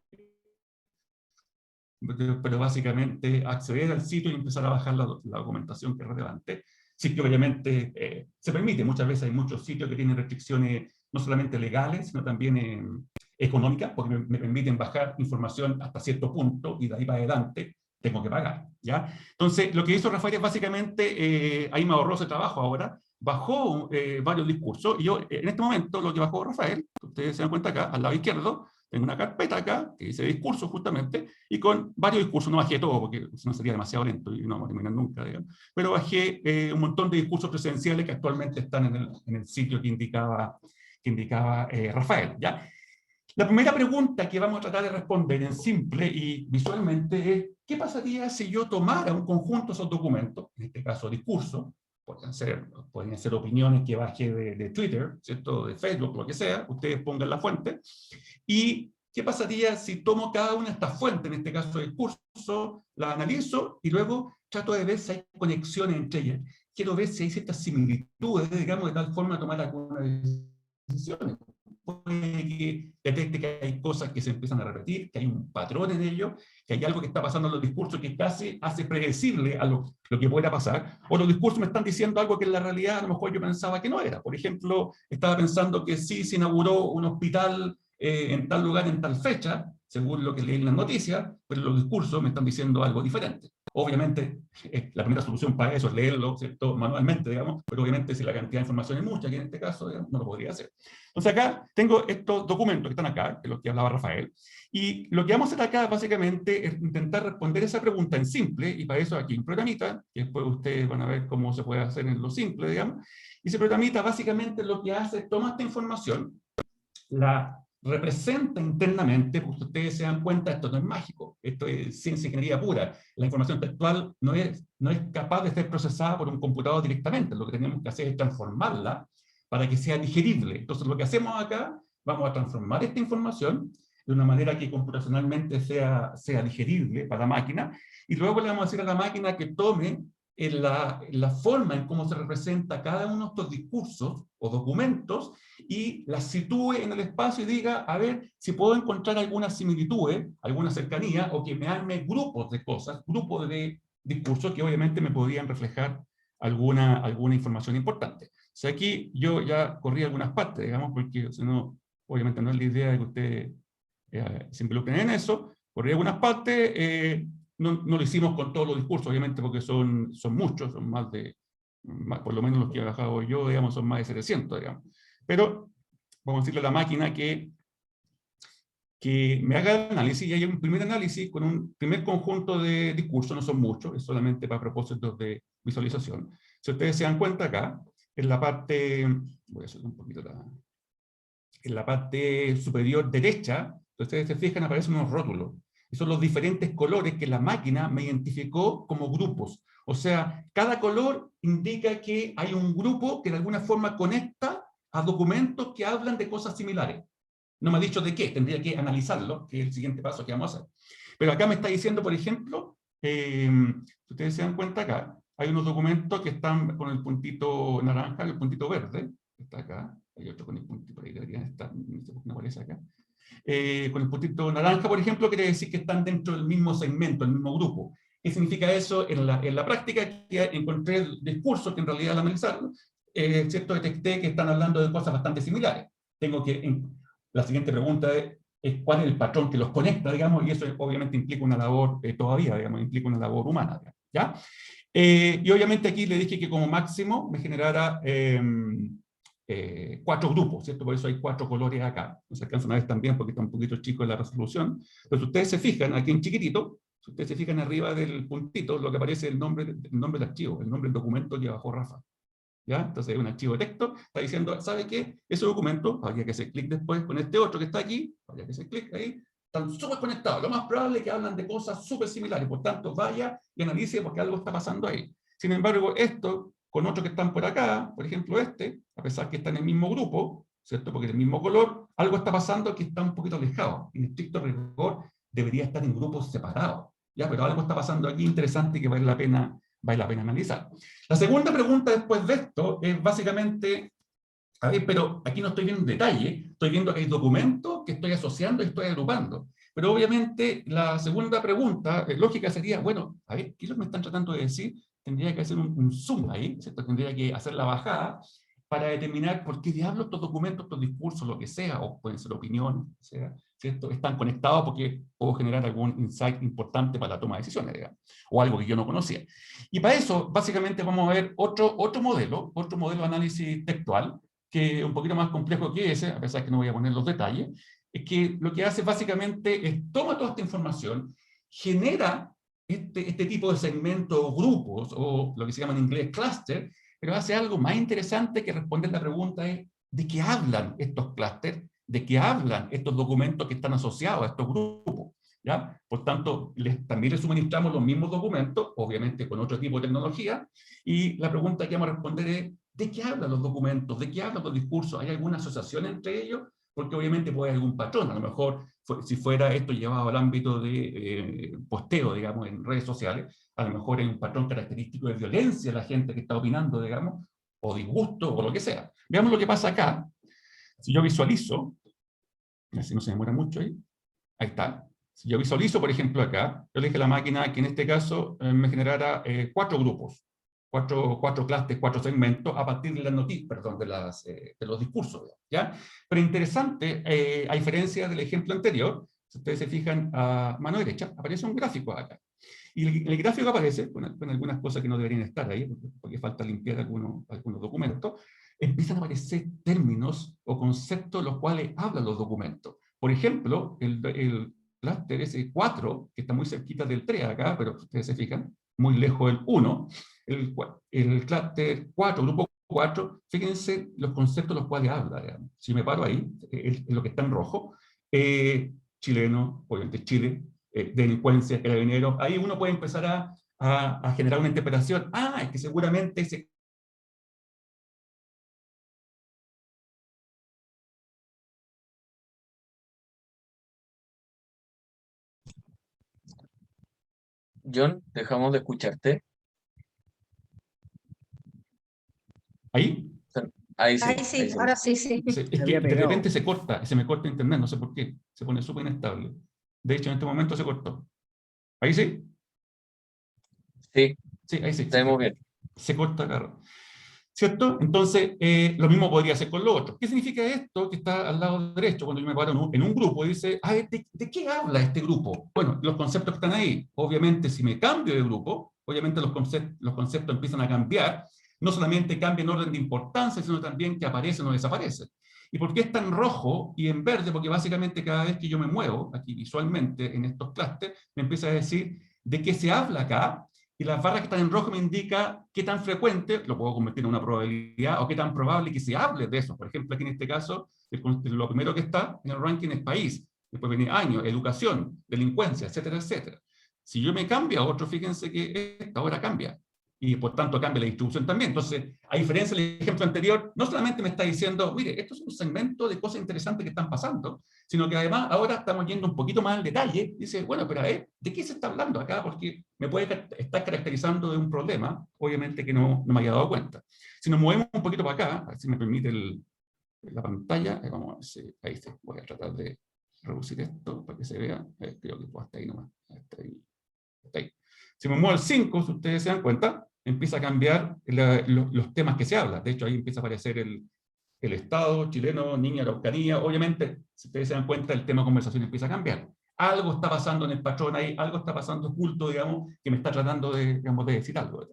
pero básicamente acceder al sitio y empezar a bajar la documentación que es relevante. Sí que obviamente se permite, muchas veces hay muchos sitios que tienen restricciones no solamente legales, sino también económicas, porque me permiten bajar información hasta cierto punto y de ahí para adelante tengo que pagar, ¿ya? Entonces, lo que hizo Rafael es básicamente, ahí me ahorró ese trabajo ahora, bajó varios discursos, y yo en este momento lo que bajó Rafael, ustedes se dan cuenta acá, al lado izquierdo, tengo una carpeta acá, que dice discursos justamente, y con varios discursos, no bajé todo, porque si no sería demasiado lento y no vamos a terminar nunca, digamos, pero bajé un montón de discursos presenciales que actualmente están en el sitio que indicaba Rafael, ¿ya? La primera pregunta que vamos a tratar de responder en simple y visualmente es, ¿qué pasaría si yo tomara un conjunto de esos documentos, en este caso discursos, podrían ser opiniones que bajé de Twitter, ¿cierto? De Facebook, lo que sea, ustedes pongan la fuente, y qué pasaría si tomo cada una de estas fuentes, en este caso discurso, la analizo y luego trato de ver si hay conexiones entre ellas. Quiero ver si hay ciertas similitudes, digamos, de tal forma de tomar algunas decisiones. Puede que detecte que hay cosas que se empiezan a repetir, que hay un patrón en ello, que hay algo que está pasando en los discursos que casi hace predecible a lo que pueda pasar, o los discursos me están diciendo algo que en la realidad a lo mejor yo pensaba que no era. Por ejemplo, estaba pensando que sí se inauguró un hospital en tal lugar, en tal fecha, según lo que leí en las noticias, pero los discursos me están diciendo algo diferente. Obviamente, la primera solución para eso es leerlo, ¿cierto? Manualmente, digamos, pero obviamente si la cantidad de información es mucha, que en este caso digamos, no lo podría hacer. Entonces acá tengo estos documentos que están acá, de los que hablaba Rafael, y lo que vamos a hacer acá básicamente es intentar responder esa pregunta en simple, y para eso aquí un programita, que después ustedes van a ver cómo se puede hacer en lo simple, digamos, y ese programita básicamente lo que hace es toma esta información, la representa internamente, porque ustedes se dan cuenta, esto no es mágico, esto es ciencia ingeniería pura. La información textual no es capaz de ser procesada por un computador directamente, lo que tenemos que hacer es transformarla para que sea digerible. Entonces lo que hacemos acá, vamos a transformar esta información de una manera que computacionalmente sea digerible para la máquina, y luego le vamos a decir a la máquina que tome en la forma en cómo se representa cada uno de estos discursos o documentos y las sitúe en el espacio y diga, a ver si puedo encontrar alguna similitud, alguna cercanía, o que me arme grupos de cosas, grupos de discursos que obviamente me podrían reflejar alguna información importante. O sea, aquí yo ya corrí algunas partes, digamos, porque si no, obviamente no es la idea de que ustedes se involucren en eso, corrí algunas partes, no lo hicimos con todos los discursos, obviamente, porque son muchos, son por lo menos los que he bajado yo, digamos, son más de 700, digamos. Pero vamos a decirle a la máquina que me haga el análisis, y hay un primer análisis con un primer conjunto de discursos, no son muchos, es solamente para propósitos de visualización. Si ustedes se dan cuenta acá, en la parte, voy a hacer un poquito en la parte superior derecha, si ustedes se fijan, aparecen unos rótulos. Y son los diferentes colores que la máquina me identificó como grupos. O sea, cada color indica que hay un grupo que de alguna forma conecta a documentos que hablan de cosas similares. No me ha dicho de qué, tendría que analizarlo, que es el siguiente paso que vamos a hacer. Pero acá me está diciendo, por ejemplo, si ustedes se dan cuenta acá, hay unos documentos que están con el puntito naranja y el puntito verde, que está acá, hay otro con el puntito, por ahí deberían estar, no sé por qué no aparece acá. Con el puntito naranja, por ejemplo, quiere decir que están dentro del mismo segmento, el mismo grupo. ¿Qué significa eso? En la práctica que encontré discursos que en realidad al analizarlo, ¿cierto? Detecté que están hablando de cosas bastante similares. La siguiente pregunta es cuál es el patrón que los conecta, digamos, y eso obviamente implica una labor todavía, digamos, implica una labor humana, ¿ya? Y obviamente aquí le dije que como máximo me generara 4 grupos, ¿cierto? Por eso hay 4 colores acá. No se alcanzan a ver también porque está un poquito chico la resolución. Pero si ustedes se fijan, aquí en chiquitito, si ustedes se fijan arriba del puntito, lo que aparece es el nombre del archivo, el nombre del documento que bajó Rafa. ¿ya? Entonces, un archivo de texto está diciendo, ¿sabe qué? Ese documento, habría que hacer clic después con este otro que está aquí, habría que hacer clic ahí, están súper conectados. Lo más probable es que hablan de cosas súper similares, por tanto, vaya y analice porque algo está pasando ahí. Sin embargo, esto, con otros que están por acá, por ejemplo este, a pesar que está en el mismo grupo, ¿cierto? Porque es el mismo color, algo está pasando que está un poquito alejado. En estricto rigor, debería estar en grupos separados, ¿ya? Pero algo está pasando aquí interesante que vale la pena analizar. La segunda pregunta después de esto es básicamente, a ver, pero aquí no estoy viendo en detalle, estoy viendo que hay documentos que estoy asociando y estoy agrupando. Pero obviamente la segunda pregunta lógica sería, bueno, a ver, ¿qué es lo que me están tratando de decir? Tendría que hacer un zoom ahí, ¿cierto? Tendría que hacer la bajada para determinar por qué diablos estos documentos, estos discursos, lo que sea, o pueden ser opiniones, sea, ¿cierto? Están conectados porque puedo generar algún insight importante para la toma de decisiones, digamos, o algo que yo no conocía. Y para eso, básicamente, vamos a ver otro modelo de análisis textual, que es un poquito más complejo que ese, a pesar que no voy a poner los detalles, es que lo que hace básicamente es toma toda esta información, genera este tipo de segmentos o grupos, o lo que se llama en inglés cluster, pero hace algo más interesante que responder la pregunta es, ¿de qué hablan estos clústeres? ¿De qué hablan estos documentos que están asociados a estos grupos? ¿Ya? Por tanto, también les suministramos los mismos documentos, obviamente con otro tipo de tecnología, y la pregunta que vamos a responder es, ¿de qué hablan los documentos? ¿De qué hablan los discursos? ¿Hay alguna asociación entre ellos? Porque obviamente puede haber algún patrón, a lo mejor si fuera esto llevado al ámbito de posteo, digamos, en redes sociales, a lo mejor hay un patrón característico de violencia de la gente que está opinando, digamos, o disgusto, o lo que sea. Veamos lo que pasa acá. Si yo visualizo, así no se demora mucho ahí, ahí está. Si yo visualizo, por ejemplo, acá, yo le dije a la máquina que en este caso me generara 4 grupos, 4 clústeres, 4 segmentos, a partir de las noticias, perdón, de los discursos, ¿ya? Pero interesante, a diferencia del ejemplo anterior, si ustedes se fijan a mano derecha, aparece un gráfico acá. Y el gráfico aparece, con algunas cosas que no deberían estar ahí, porque falta limpiar algunos documentos, empiezan a aparecer términos o conceptos los cuales hablan los documentos. Por ejemplo, el clúster S4, que está muy cerquita del 3 acá, pero ustedes se fijan, muy lejos del 1, el clúster 4, grupo 4, fíjense los conceptos los cuales habla. Digamos. Si me paro ahí, es lo que está en rojo, chileno, obviamente Chile, delincuencia, carabineros, ahí uno puede empezar a generar una interpretación. Ah, es que seguramente ese... John, dejamos de escucharte. ¿Ahí? Ahí sí, Ahí sí, ahí sí. ahora sí, sí. Es que de repente se corta, se me corta internet, no sé por qué, se pone súper inestable. De hecho, en este momento se cortó. ¿Ahí sí? Sí, Sí, ahí sí. estamos bien. Se corta, claro. ¿Cierto? Entonces, lo mismo podría ser con lo otro. ¿Qué significa esto que está al lado derecho? Cuando yo me paro en un grupo y dice, a ver, ¿de qué habla este grupo? Bueno, los conceptos que están ahí. Obviamente, si me cambio de grupo, obviamente los conceptos empiezan a cambiar. No solamente cambia en orden de importancia, sino también que aparecen o desaparecen. ¿Y por qué está en rojo y en verde? Porque básicamente cada vez que yo me muevo, aquí visualmente, en estos clústeres, me empieza a decir de qué se habla acá, y las barras que están en rojo me indica qué tan frecuente, lo puedo convertir en una probabilidad, o qué tan probable que se hable de eso. Por ejemplo, aquí en este caso, lo primero que está en el ranking es país, después viene año, educación, delincuencia, etcétera, etcétera. Si yo me cambio a otro, fíjense que esta hora cambia, y por tanto cambia la distribución también. Entonces, a diferencia del ejemplo anterior, no solamente me está diciendo, mire, esto es un segmento de cosas interesantes que están pasando, sino que además ahora estamos yendo un poquito más al detalle. Dice, bueno, pero ¿de qué se está hablando acá? Porque me puede estar caracterizando de un problema, obviamente que no me haya dado cuenta. Si nos movemos un poquito para acá, a ver si me permite la pantalla, vamos a ver si, ahí está, voy a tratar de reducir esto para que se vea, creo que hasta ahí nomás, hasta ahí. Si me muevo al 5, si ustedes se dan cuenta, empieza a cambiar los temas que se hablan. De hecho, ahí empieza a aparecer el Estado chileno, niña, Araucanía. Obviamente, si ustedes se dan cuenta, el tema de conversación empieza a cambiar. Algo está pasando en el patrón ahí, algo está pasando oculto, digamos, que me está tratando de decir algo.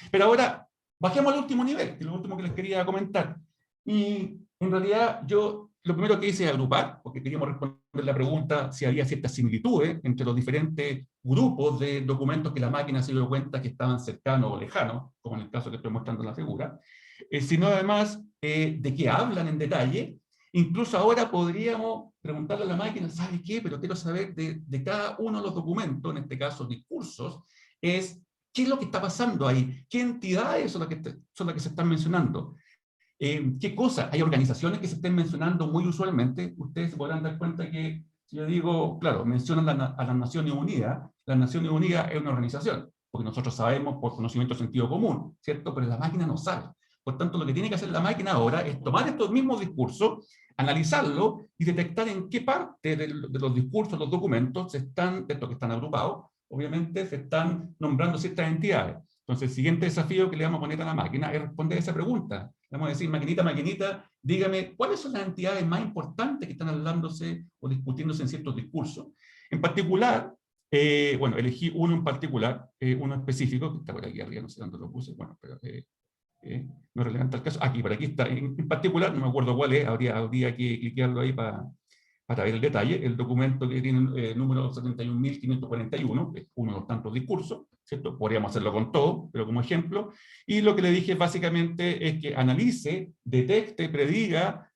Pero ahora, bajemos al último nivel, que es lo último que les quería comentar. Y en realidad, yo lo primero que hice es agrupar, porque queríamos responder la pregunta si había ciertas similitudes entre los diferentes grupos de documentos que la máquina se dio cuenta que estaban cercanos o lejanos, como en el caso que estoy mostrando en la figura. sino además de qué hablan en detalle. Incluso ahora podríamos preguntarle a la máquina, ¿sabe qué? Pero quiero saber de cada uno de los documentos, en este caso discursos, es qué es lo que está pasando ahí, qué entidades son las que se están mencionando. ¿Qué cosas? Hay organizaciones que se estén mencionando muy usualmente. Ustedes se podrán dar cuenta que, si yo digo, claro, mencionan a las Naciones Unidas. Las Naciones Unidas es una organización, porque nosotros sabemos por conocimiento de sentido común, ¿cierto? Pero la máquina no sabe. Por tanto, lo que tiene que hacer la máquina ahora es tomar estos mismos discursos, analizarlos y detectar en qué parte de los discursos, los documentos, de estos que están agrupados, obviamente se están nombrando ciertas entidades. Entonces, el siguiente desafío que le vamos a poner a la máquina es responder a esa pregunta. Le vamos a decir, maquinita, dígame, ¿cuáles son las entidades más importantes que están hablándose o discutiéndose en ciertos discursos? En particular, bueno, elegí uno en particular, uno específico, que está por aquí arriba, no sé dónde lo puse, bueno, pero no es relevante al caso. Aquí, por aquí está, en particular, no me acuerdo cuál es, habría que cliquearlo ahí para ver el detalle. El documento que tiene número 71.541, es uno de los tantos discursos, ¿cierto? Podríamos hacerlo con todo, pero como ejemplo. Y lo que le dije básicamente es que analice, detecte, prediga,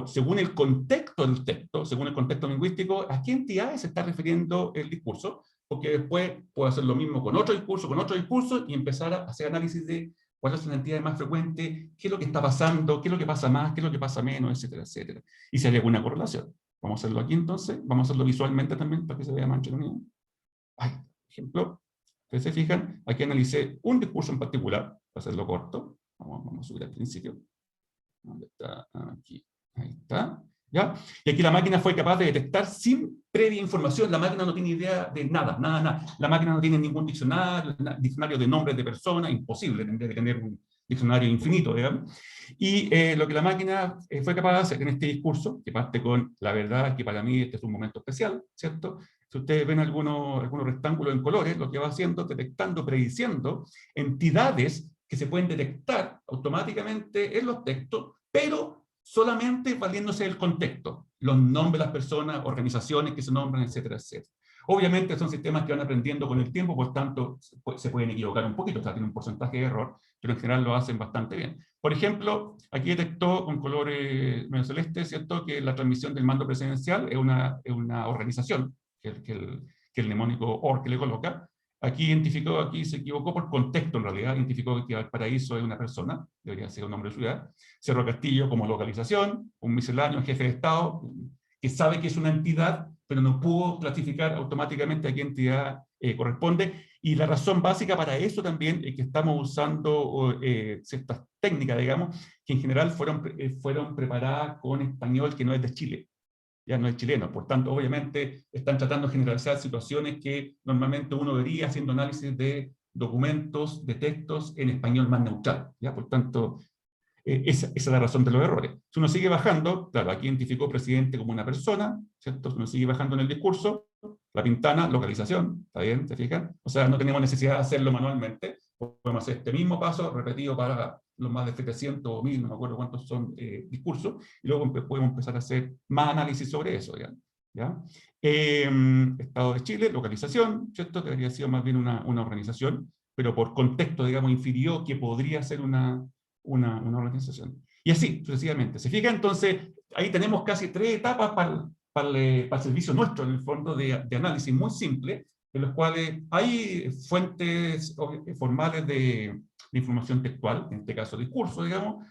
según el contexto del texto, según el contexto lingüístico, a qué entidades se está refiriendo el discurso, porque después puedo hacer lo mismo con otro discurso, y empezar a hacer análisis de cuáles son las entidades más frecuentes, qué es lo que está pasando, qué es lo que pasa más, qué es lo que pasa menos, etcétera, etcétera. Y si hay alguna correlación. Vamos a hacerlo aquí entonces, vamos a hacerlo visualmente también para que se vea más entretenido. Por ejemplo, ustedes se fijan, aquí analicé un discurso en particular, para hacerlo corto. Vamos a subir al principio. ¿Dónde está? Aquí. Ahí está. ¿Ya? Y aquí la máquina fue capaz de detectar sin previa información. La máquina no tiene idea de nada. La máquina no tiene ningún diccionario de nombres de personas, imposible, tendría que tener un diccionario infinito, digamos. Y lo que la máquina fue capaz de hacer en este discurso, que parte con la verdad, que para mí este es un momento especial, ¿cierto? Si ustedes ven algunos rectángulos en colores, lo que va haciendo, detectando, prediciendo entidades que se pueden detectar automáticamente en los textos, pero solamente valiéndose del contexto, los nombres de las personas, organizaciones que se nombran, etcétera, etcétera. Obviamente son sistemas que van aprendiendo con el tiempo, por tanto se pueden equivocar un poquito, o sea, tienen un porcentaje de error, pero en general lo hacen bastante bien. Por ejemplo, aquí detectó con color medio celeste, ¿cierto?, que la transmisión del mando presidencial es una organización, que el mnemónico OR que le coloca. Aquí identificó, aquí se equivocó por contexto en realidad, identificó que Valparaíso es una persona, debería ser un nombre de ciudad, Cerro Castillo como localización, un misceláneo, jefe de Estado, que sabe que es una entidad, pero no pudo clasificar automáticamente a qué entidad corresponde, y la razón básica para eso también es que estamos usando ciertas técnicas, digamos, que en general fueron preparadas con español que no es de Chile. Ya no es chileno, por tanto, obviamente, están tratando de generalizar situaciones que normalmente uno vería haciendo análisis de documentos, de textos en español más neutral, ¿ya? Por tanto, esa es la razón de los errores. Si uno sigue bajando, claro, aquí identificó presidente como una persona, ¿cierto? Si uno sigue bajando en el discurso, la pintana, localización, ¿está bien? ¿Se fijan? O sea, no tenemos necesidad de hacerlo manualmente, podemos hacer este mismo paso repetido para los más de 700 o 1000, no me acuerdo cuántos son discursos, y luego podemos empezar a hacer más análisis sobre eso, ¿ya? Estado de Chile, localización, ¿cierto? Que habría sido más bien una organización, pero por contexto, digamos, infirió que podría ser una organización. Y así, sucesivamente. ¿Se fija? Entonces, ahí tenemos casi 3 etapas para el servicio nuestro, en el fondo, de análisis muy simple, en los cuales hay fuentes formales de información textual, en este caso discurso, digamos,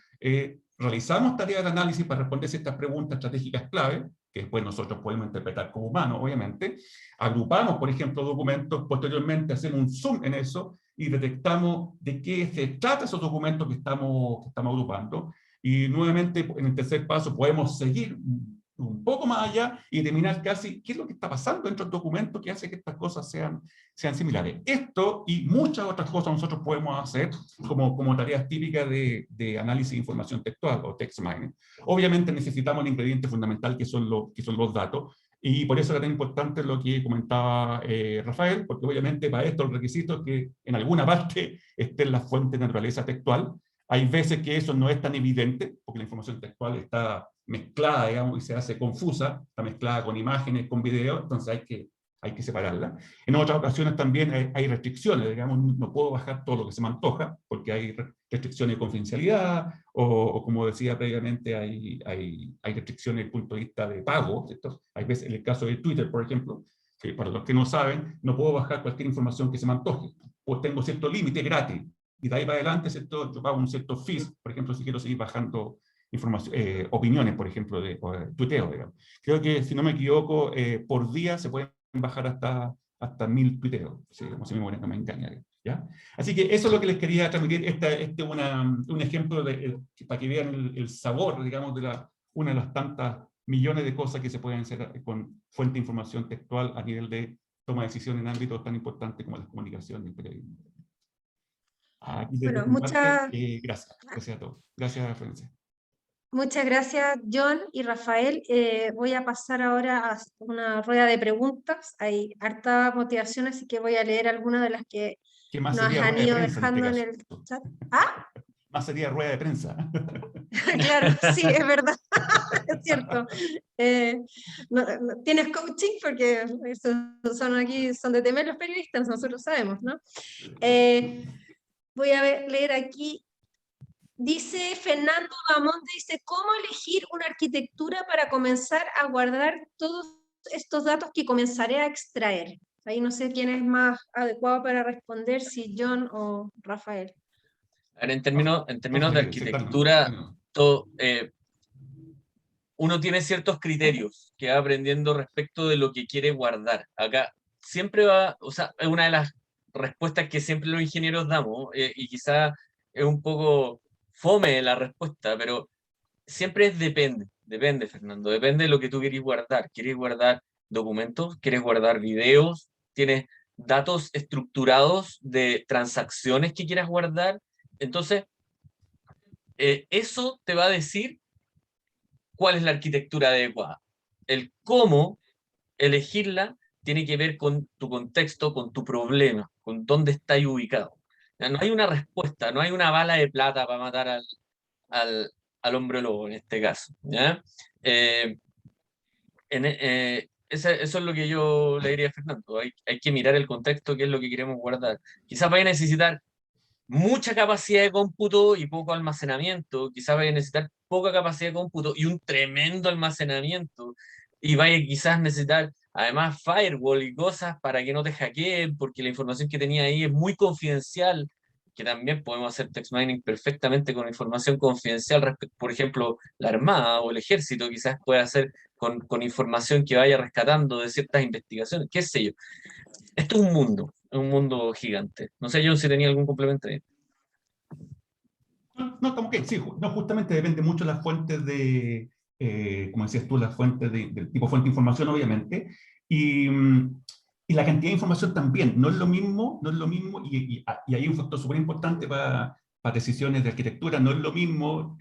realizamos tareas de análisis para responder estas preguntas estratégicas clave, que después nosotros podemos interpretar como humanos, obviamente, agrupamos, por ejemplo, documentos, posteriormente hacemos un zoom en eso, y detectamos de qué se trata esos documentos que estamos agrupando, y nuevamente en el tercer paso podemos seguir un poco más allá y determinar casi qué es lo que está pasando dentro del documento que hace que estas cosas sean similares. Esto y muchas otras cosas nosotros podemos hacer como tareas típicas de análisis de información textual o text mining. Obviamente necesitamos el ingrediente fundamental que son los datos, y por eso era tan importante lo que comentaba Rafael, porque obviamente para esto el requisito es que en alguna parte esté en la fuente de naturaleza textual. Hay veces que eso no es tan evidente, porque la información textual está mezclada, digamos, y se hace confusa, está mezclada con imágenes, con videos, entonces hay que hay que separarla. En otras ocasiones también hay restricciones, digamos, no puedo bajar todo lo que se me antoja, porque hay restricciones de confidencialidad, o como decía previamente, hay restricciones desde el punto de vista de pago, ¿cierto? Hay veces, en el caso de Twitter, por ejemplo, que para los que no saben, no puedo bajar cualquier información que se me antoje, pues tengo cierto límite gratis, y de ahí para adelante, ¿cierto? Yo pago un cierto fees, por ejemplo, si quiero seguir bajando información, opiniones, por ejemplo, de tuiteo, digamos. Creo que, si no me equivoco, por día se pueden bajar hasta 1000 tuiteos, si mi memoria no me engaña, ¿ya? Así que eso es lo que les quería transmitir, un ejemplo para que vean el sabor, digamos, de una de las tantas millones de cosas que se pueden hacer con fuente de información textual a nivel de toma de decisión en ámbitos tan importantes como las comunicaciones y el periodismo. Aquí Bueno, gracias. Gracias a todos. Gracias, Florencia. muchas gracias, John y Rafael. Voy a pasar ahora a una rueda de preguntas. Hay harta motivación, así que voy a leer algunas de las que ¿Qué más nos sería han rueda de ido prensa dejando en en este el caso? chat. ¿Ah? Más sería rueda de prensa. Claro, sí, es verdad, es cierto. Tienes coaching porque son de temer los periodistas, nosotros sabemos, ¿no? Voy a leer aquí. Dice Fernando Bamonte, dice, ¿cómo elegir una arquitectura para comenzar a guardar todos estos datos que comenzaré a extraer? Ahí no sé quién es más adecuado para responder, si John o Rafael. Ahora, en términos de arquitectura, Sí, uno tiene ciertos criterios que va aprendiendo respecto de lo que quiere guardar. Acá siempre va, o sea, es una de las respuestas que siempre los ingenieros damos, y quizá es un poco fome la respuesta, pero siempre es depende, Fernando, depende de lo que tú quieres guardar. ¿Quieres guardar documentos? ¿Quieres guardar videos? ¿Tienes datos estructurados de transacciones que quieras guardar? Entonces, eso te va a decir cuál es la arquitectura adecuada. El cómo elegirla tiene que ver con tu contexto, con tu problema, con dónde estás ubicado. Ya, no hay una respuesta, no hay una bala de plata para matar al, al hombre lobo en este caso. ¿Ya? Eso es lo que yo le diría a Fernando. Hay que mirar el contexto, qué es lo que queremos guardar. Quizás vaya a necesitar mucha capacidad de cómputo y poco almacenamiento. Quizás vaya a necesitar poca capacidad de cómputo y un tremendo almacenamiento. Y vaya quizás a necesitar además firewall y cosas para que no te hackeen, porque la información que tenía ahí es muy confidencial, que también podemos hacer text mining perfectamente con información confidencial respecto, por ejemplo, la Armada o el Ejército quizás puede hacer con información que vaya rescatando de ciertas investigaciones, qué sé yo. Esto es un mundo gigante. No sé yo si tenía algún complemento ahí. No, como que sí, no, justamente depende mucho de las fuentes como decías tú, las fuentes del tipo fuente de información, obviamente, y la cantidad de información también. No es lo mismo, y hay un factor súper importante para decisiones de arquitectura. No es lo mismo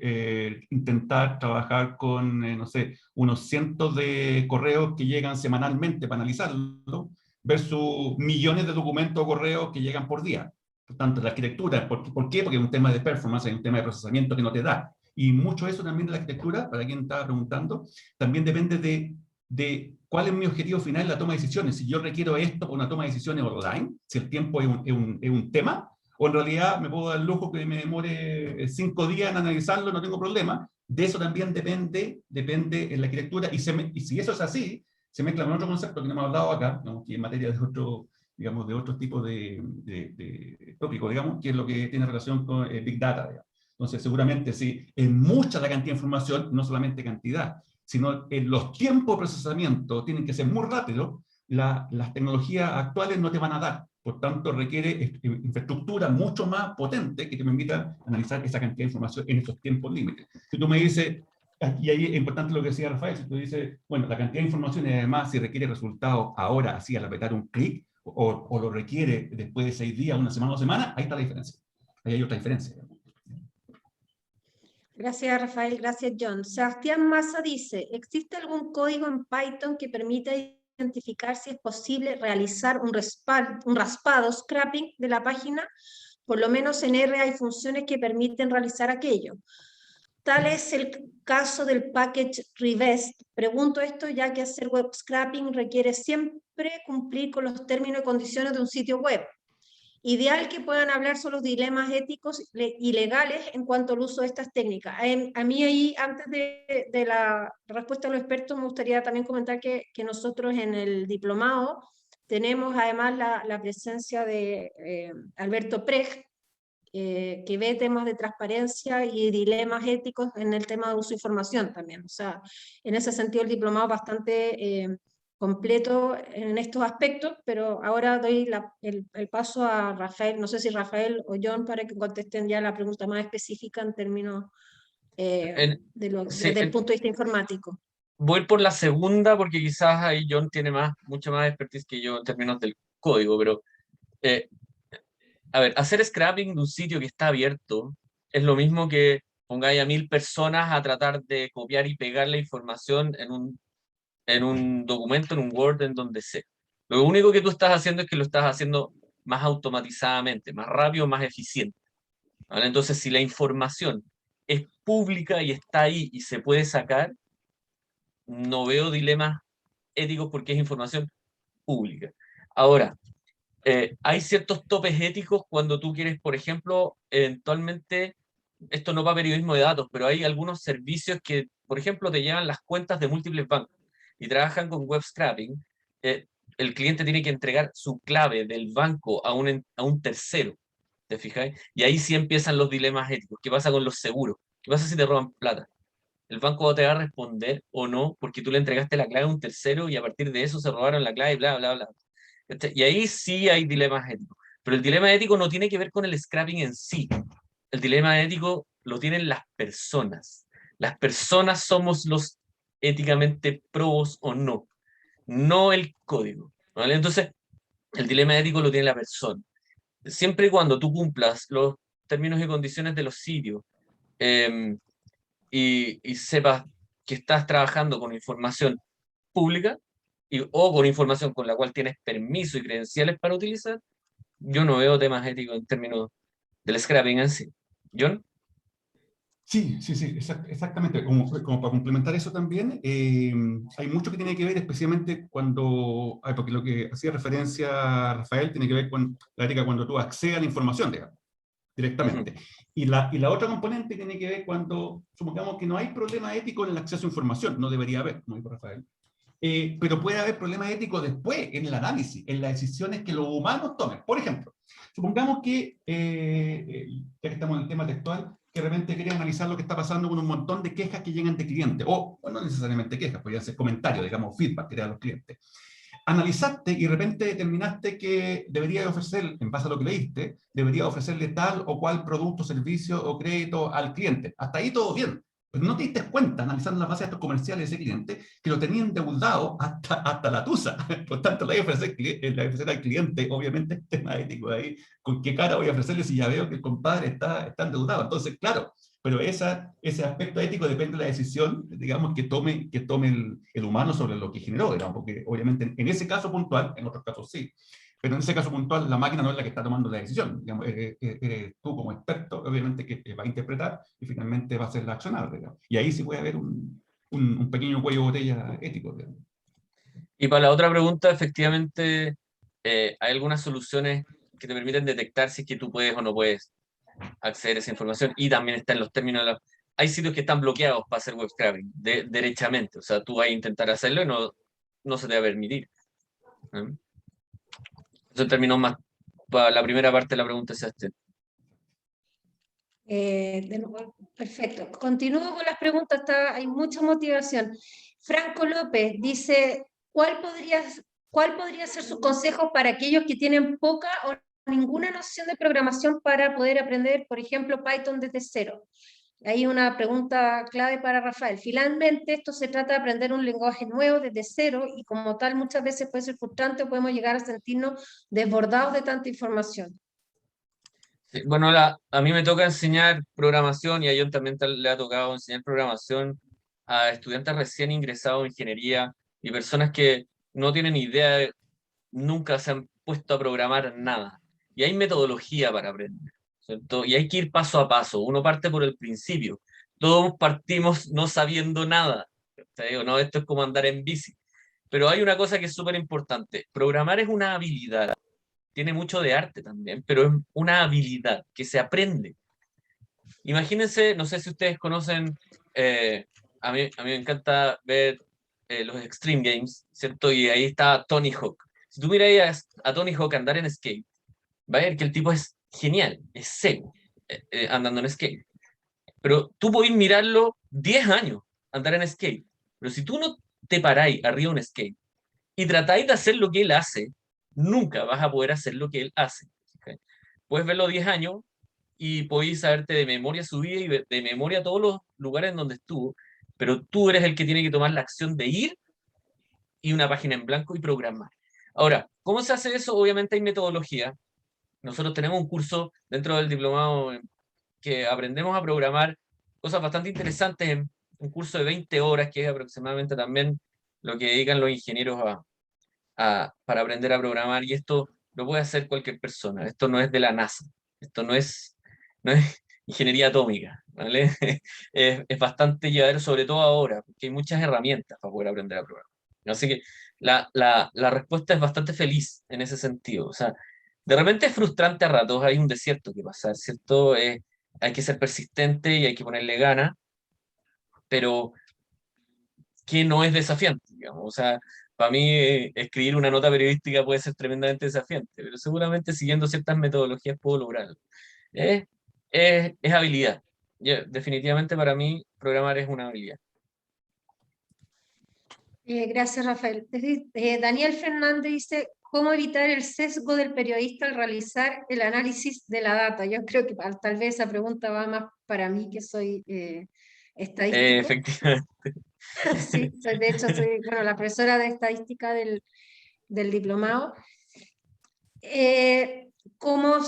intentar trabajar con, no sé, unos cientos de correos que llegan semanalmente para analizarlo, versus millones de documentos o correos que llegan por día. Por tanto, la arquitectura, ¿por qué? Porque es un tema de performance, es un tema de procesamiento que no te da. Y mucho eso también de la arquitectura, para quien estaba preguntando, también depende de cuál es mi objetivo final en la toma de decisiones. Si yo requiero esto para una toma de decisiones online, si el tiempo es un tema, o en realidad me puedo dar el lujo que me demore 5 días en analizarlo, no tengo problema. De eso también depende en la arquitectura. Y si eso es así, se mezcla con otro concepto que no hemos hablado acá, ¿no? Que en materia de otro tipo de tópico, digamos, que es lo que tiene relación con Big Data, digamos. Entonces, seguramente, si es mucha la cantidad de información, no solamente cantidad, sino los tiempos de procesamiento tienen que ser muy rápidos, las tecnologías actuales no te van a dar. Por tanto, requiere infraestructura mucho más potente que te permita analizar esa cantidad de información en estos tiempos límites. Si tú me dices, y ahí es importante lo que decía Rafael, si tú dices, bueno, la cantidad de información y además si requiere resultados ahora, así al apretar un clic, o lo requiere después de 6 días, una semana o semana, ahí está la diferencia. Ahí hay otra diferencia. Gracias, Rafael. Gracias, John. Sebastián Massa dice, ¿existe algún código en Python que permita identificar si es posible realizar un raspado, scrapping de la página? Por lo menos en R hay funciones que permiten realizar aquello. Tal es el caso del package revest. Pregunto esto ya que hacer web scraping requiere siempre cumplir con los términos y condiciones de un sitio web. Ideal que puedan hablar sobre los dilemas éticos y legales en cuanto al uso de estas técnicas. A mí ahí, antes de la respuesta de los expertos, me gustaría también comentar que nosotros en el diplomado tenemos además la presencia de Alberto Prej, que ve temas de transparencia y dilemas éticos en el tema de uso de información también. O sea, en ese sentido el diplomado es bastante completo en estos aspectos, pero ahora doy el paso a Rafael, no sé si Rafael o John, para que contesten ya la pregunta más específica en términos Sí, desde el punto de vista informático. voy por la segunda porque quizás ahí John tiene mucha más expertise que yo en términos del código, pero eh, a ver, hacer scrapping de un sitio que está abierto es lo mismo que pongáis a 1000 personas a tratar de copiar y pegar la información en un documento, en un Word, en donde sea. Lo único que tú estás haciendo es que lo estás haciendo más automatizadamente, más rápido, más eficiente. ¿Vale? Entonces, si la información es pública y está ahí y se puede sacar, no veo dilemas éticos porque es información pública. Ahora, hay ciertos topes éticos cuando tú quieres, por ejemplo, eventualmente, esto no va a periodismo de datos, pero hay algunos servicios que, por ejemplo, te llevan las cuentas de múltiples bancos y trabajan con web scraping. eh, el cliente tiene que entregar su clave del banco a un tercero, ¿te fijáis? Y ahí sí empiezan los dilemas éticos. ¿Qué pasa con los seguros? ¿Qué pasa si te roban plata? ¿El banco te va a responder o no? Porque tú le entregaste la clave a un tercero y a partir de eso se robaron la clave y bla, bla, bla. Y ahí sí hay dilemas éticos. Pero el dilema ético no tiene que ver con el scrapping en sí. El dilema ético lo tienen las personas. Las personas somos los éticamente probos o no, no el código. ¿Vale? Entonces, el dilema ético lo tiene la persona. Siempre y cuando tú cumplas los términos y condiciones de los sitios eh, y sepas que estás trabajando con información pública o con información con la cual tienes permiso y credenciales para utilizar, yo no veo temas éticos en términos del scrapping en sí. ¿John? Sí, sí, sí, exactamente. Como para complementar eso también, hay mucho que tiene que ver, especialmente cuando, porque lo que hacía referencia Rafael tiene que ver con la ética cuando tú accedes a la información, digamos, directamente. Y la otra componente tiene que ver cuando, supongamos que no hay problema ético en el acceso a información, no debería haber, como dijo Rafael, pero puede haber problemas éticos después, en el análisis, en las decisiones que los humanos tomen. Por ejemplo, supongamos que, ya que estamos en el tema textual, que de repente quería analizar lo que está pasando con un montón de quejas que llegan de clientes, o no necesariamente quejas, podrían ser comentarios, digamos, feedback que le dan los clientes. Analizaste y de repente determinaste que debería ofrecer, en base a lo que leíste, debería ofrecerle tal o cual producto, servicio o crédito al cliente. Hasta ahí todo bien. Pero no te diste cuenta, analizando las bases de estos comerciales de ese cliente, que lo tenían endeudado hasta la tusa. Por tanto, le voy a ofrecer al cliente, obviamente, tema ético ahí, con qué cara voy a ofrecerle si ya veo que el compadre está endeudado. Entonces, claro, pero ese aspecto ético depende de la decisión, digamos, que tome el humano sobre lo que generó, digamos, porque obviamente en ese caso puntual, en otros casos sí, pero en ese caso puntual la máquina no es la que está tomando la decisión, digamos, eres tú como experto, obviamente, que va a interpretar y finalmente va a ser la accionar, digamos. Y ahí sí puede haber un pequeño cuello de botella ético, digamos. Y para la otra pregunta, efectivamente, hay algunas soluciones que te permiten detectar si es que tú puedes o no puedes acceder a esa información y también está en los términos hay sitios que están bloqueados para hacer web scraping derechamente, o sea, tú vas a intentar hacerlo y no se te va a permitir. ¿Eh? Eso en términos más, para la primera parte de la pregunta es este. Perfecto. Continúo con las preguntas, hay mucha motivación. Franco López dice, ¿cuál podría ser sus consejos para aquellos que tienen poca o ninguna noción de programación para poder aprender, por ejemplo, Python desde cero? Hay una pregunta clave para Rafael. Finalmente, esto se trata de aprender un lenguaje nuevo desde cero y como tal muchas veces puede ser frustrante o podemos llegar a sentirnos desbordados de tanta información. Sí, bueno, a mí me toca enseñar programación y a John también le ha tocado enseñar programación a estudiantes recién ingresados en ingeniería y personas que no tienen idea, nunca se han puesto a programar nada. Y hay metodología para aprender, ¿cierto? Y hay que ir paso a paso. Uno parte por el principio. todos partimos no sabiendo nada. Te digo, no, esto es como andar en bici. Pero hay una cosa que es súper importante. Programar es una habilidad. Tiene mucho de arte también, pero es una habilidad que se aprende. Imagínense, no sé si ustedes conocen, a mí me encanta ver los Extreme Games, ¿cierto? Y ahí está Tony Hawk. Si tú miras a Tony Hawk andar en skate, va a ver que el tipo es genial, es seco, andando en skate. Pero tú podés mirarlo 10 años andar en skate. Pero si tú no te paráis arriba de un skate y tratáis de hacer lo que él hace, nunca vas a poder hacer lo que él hace. ¿Ok? Puedes verlo 10 años y podéis saberte de memoria su vida y de memoria todos los lugares en donde estuvo, pero tú eres el que tiene que tomar la acción de ir y una página en blanco y programar. Ahora, ¿cómo se hace eso? Obviamente hay metodología. Nosotros tenemos un curso dentro del diplomado que aprendemos a programar cosas bastante interesantes en un curso de 20 horas, que es aproximadamente también lo que dedican los ingenieros para aprender a programar, y esto lo puede hacer cualquier persona. Esto no es de la NASA, esto no es ingeniería atómica, ¿vale? Es bastante llevadero, sobre todo ahora, porque hay muchas herramientas para poder aprender a programar. Así que la respuesta es bastante feliz en ese sentido. O sea, de repente es frustrante a ratos, hay un desierto que pasar, ¿cierto? Hay que ser persistente y hay que ponerle ganas, pero que no es desafiante, digamos. O sea, para mí escribir una nota periodística puede ser tremendamente desafiante, pero seguramente siguiendo ciertas metodologías puedo lograrlo. Es, es habilidad. Definitivamente para mí programar es una habilidad. Gracias, Rafael. Daniel Fernández dice, ¿cómo evitar el sesgo del periodista al realizar el análisis de la data? Yo creo que tal vez esa pregunta va más para mí, que soy estadístico. Efectivamente. Sí, de hecho soy bueno, la profesora de estadística del diplomado. ¿Cómo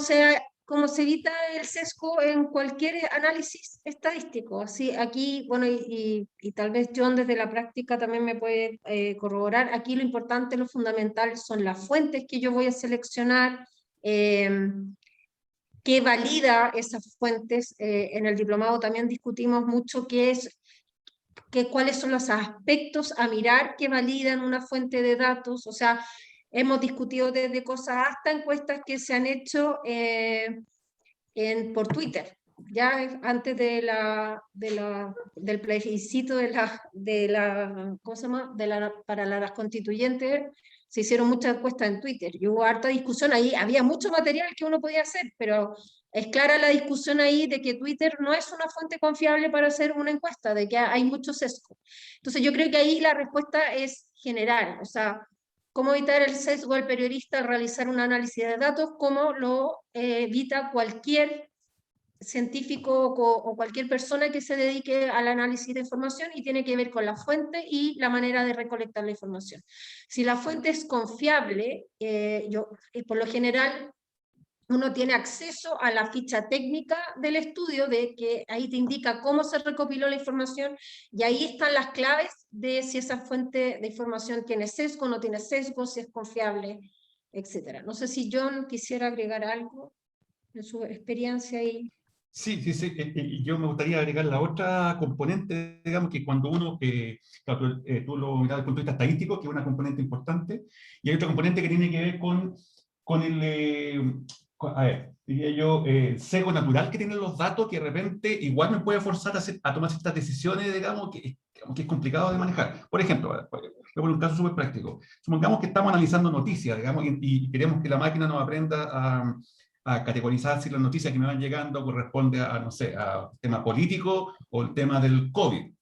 se evita el sesgo en cualquier análisis estadístico? Así, aquí, bueno, y tal vez John desde la práctica también me puede corroborar, aquí lo importante, lo fundamental son las fuentes que yo voy a seleccionar, qué valida esas fuentes. En el diplomado también discutimos mucho cuáles son los aspectos a mirar que validan una fuente de datos. O sea, hemos discutido desde cosas hasta encuestas que se han hecho por Twitter, ya antes del plebiscito ¿cómo se llama? Para las constituyentes, se hicieron muchas encuestas en Twitter y hubo harta discusión ahí, había mucho material que uno podía hacer, pero es clara la discusión ahí de que Twitter no es una fuente confiable para hacer una encuesta, de que hay mucho sesgo. Entonces yo creo que ahí la respuesta es general, o sea, cómo evitar el sesgo del periodista al realizar un análisis de datos, cómo lo evita cualquier científico o cualquier persona que se dedique al análisis de información, y tiene que ver con la fuente y la manera de recolectar la información. Si la fuente es confiable, por lo general uno tiene acceso a la ficha técnica del estudio, de que ahí te indica cómo se recopiló la información, y ahí están las claves de si esa fuente de información tiene sesgo, no tiene sesgo, si es confiable, etc. No sé si John quisiera agregar algo en su experiencia ahí. Sí, sí, sí. Y yo me gustaría agregar la otra componente, digamos, que cuando uno, claro, tú lo miras desde el punto de vista estadístico, que es una componente importante, y hay otra componente que tiene que ver con el, a ver, diría yo, sesgo natural que tienen los datos, que de repente igual me puede forzar a tomar ciertas decisiones, digamos, que es complicado de manejar. Por ejemplo, voy a poner un caso súper práctico. Supongamos que estamos analizando noticias, digamos, y queremos que la máquina nos aprenda a categorizar si la noticia que me van llegando corresponde a, no sé, a tema político o el tema del COVID.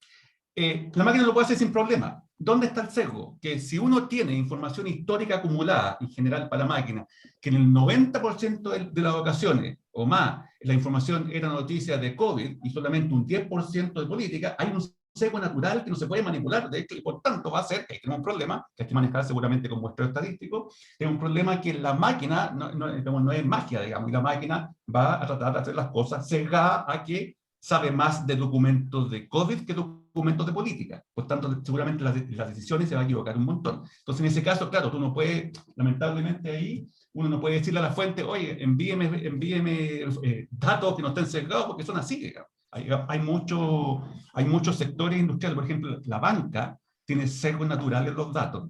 La máquina lo puede hacer sin problema. ¿Dónde está el sesgo? Que si uno tiene información histórica acumulada, en general para la máquina, que en el 90% de las ocasiones o más la información era noticia de COVID y solamente un 10% de política, hay un sesgo natural que no se puede manipular, de hecho, y por tanto va a ser que tenemos un problema, que hay que manejar seguramente con muestreo estadístico, es un problema que la máquina no es magia, digamos, y la máquina va a tratar de hacer las cosas sesgada a que sabe más de documentos de COVID que documentos de política. Por tanto, seguramente las decisiones se van a equivocar un montón. Entonces, en ese caso, claro, tú no puedes, lamentablemente ahí, uno no puede decirle a la fuente, oye, envíeme datos que no estén sesgados, porque son así, digamos. Hay muchos sectores industriales, por ejemplo, la banca tiene sesgos naturales en los datos.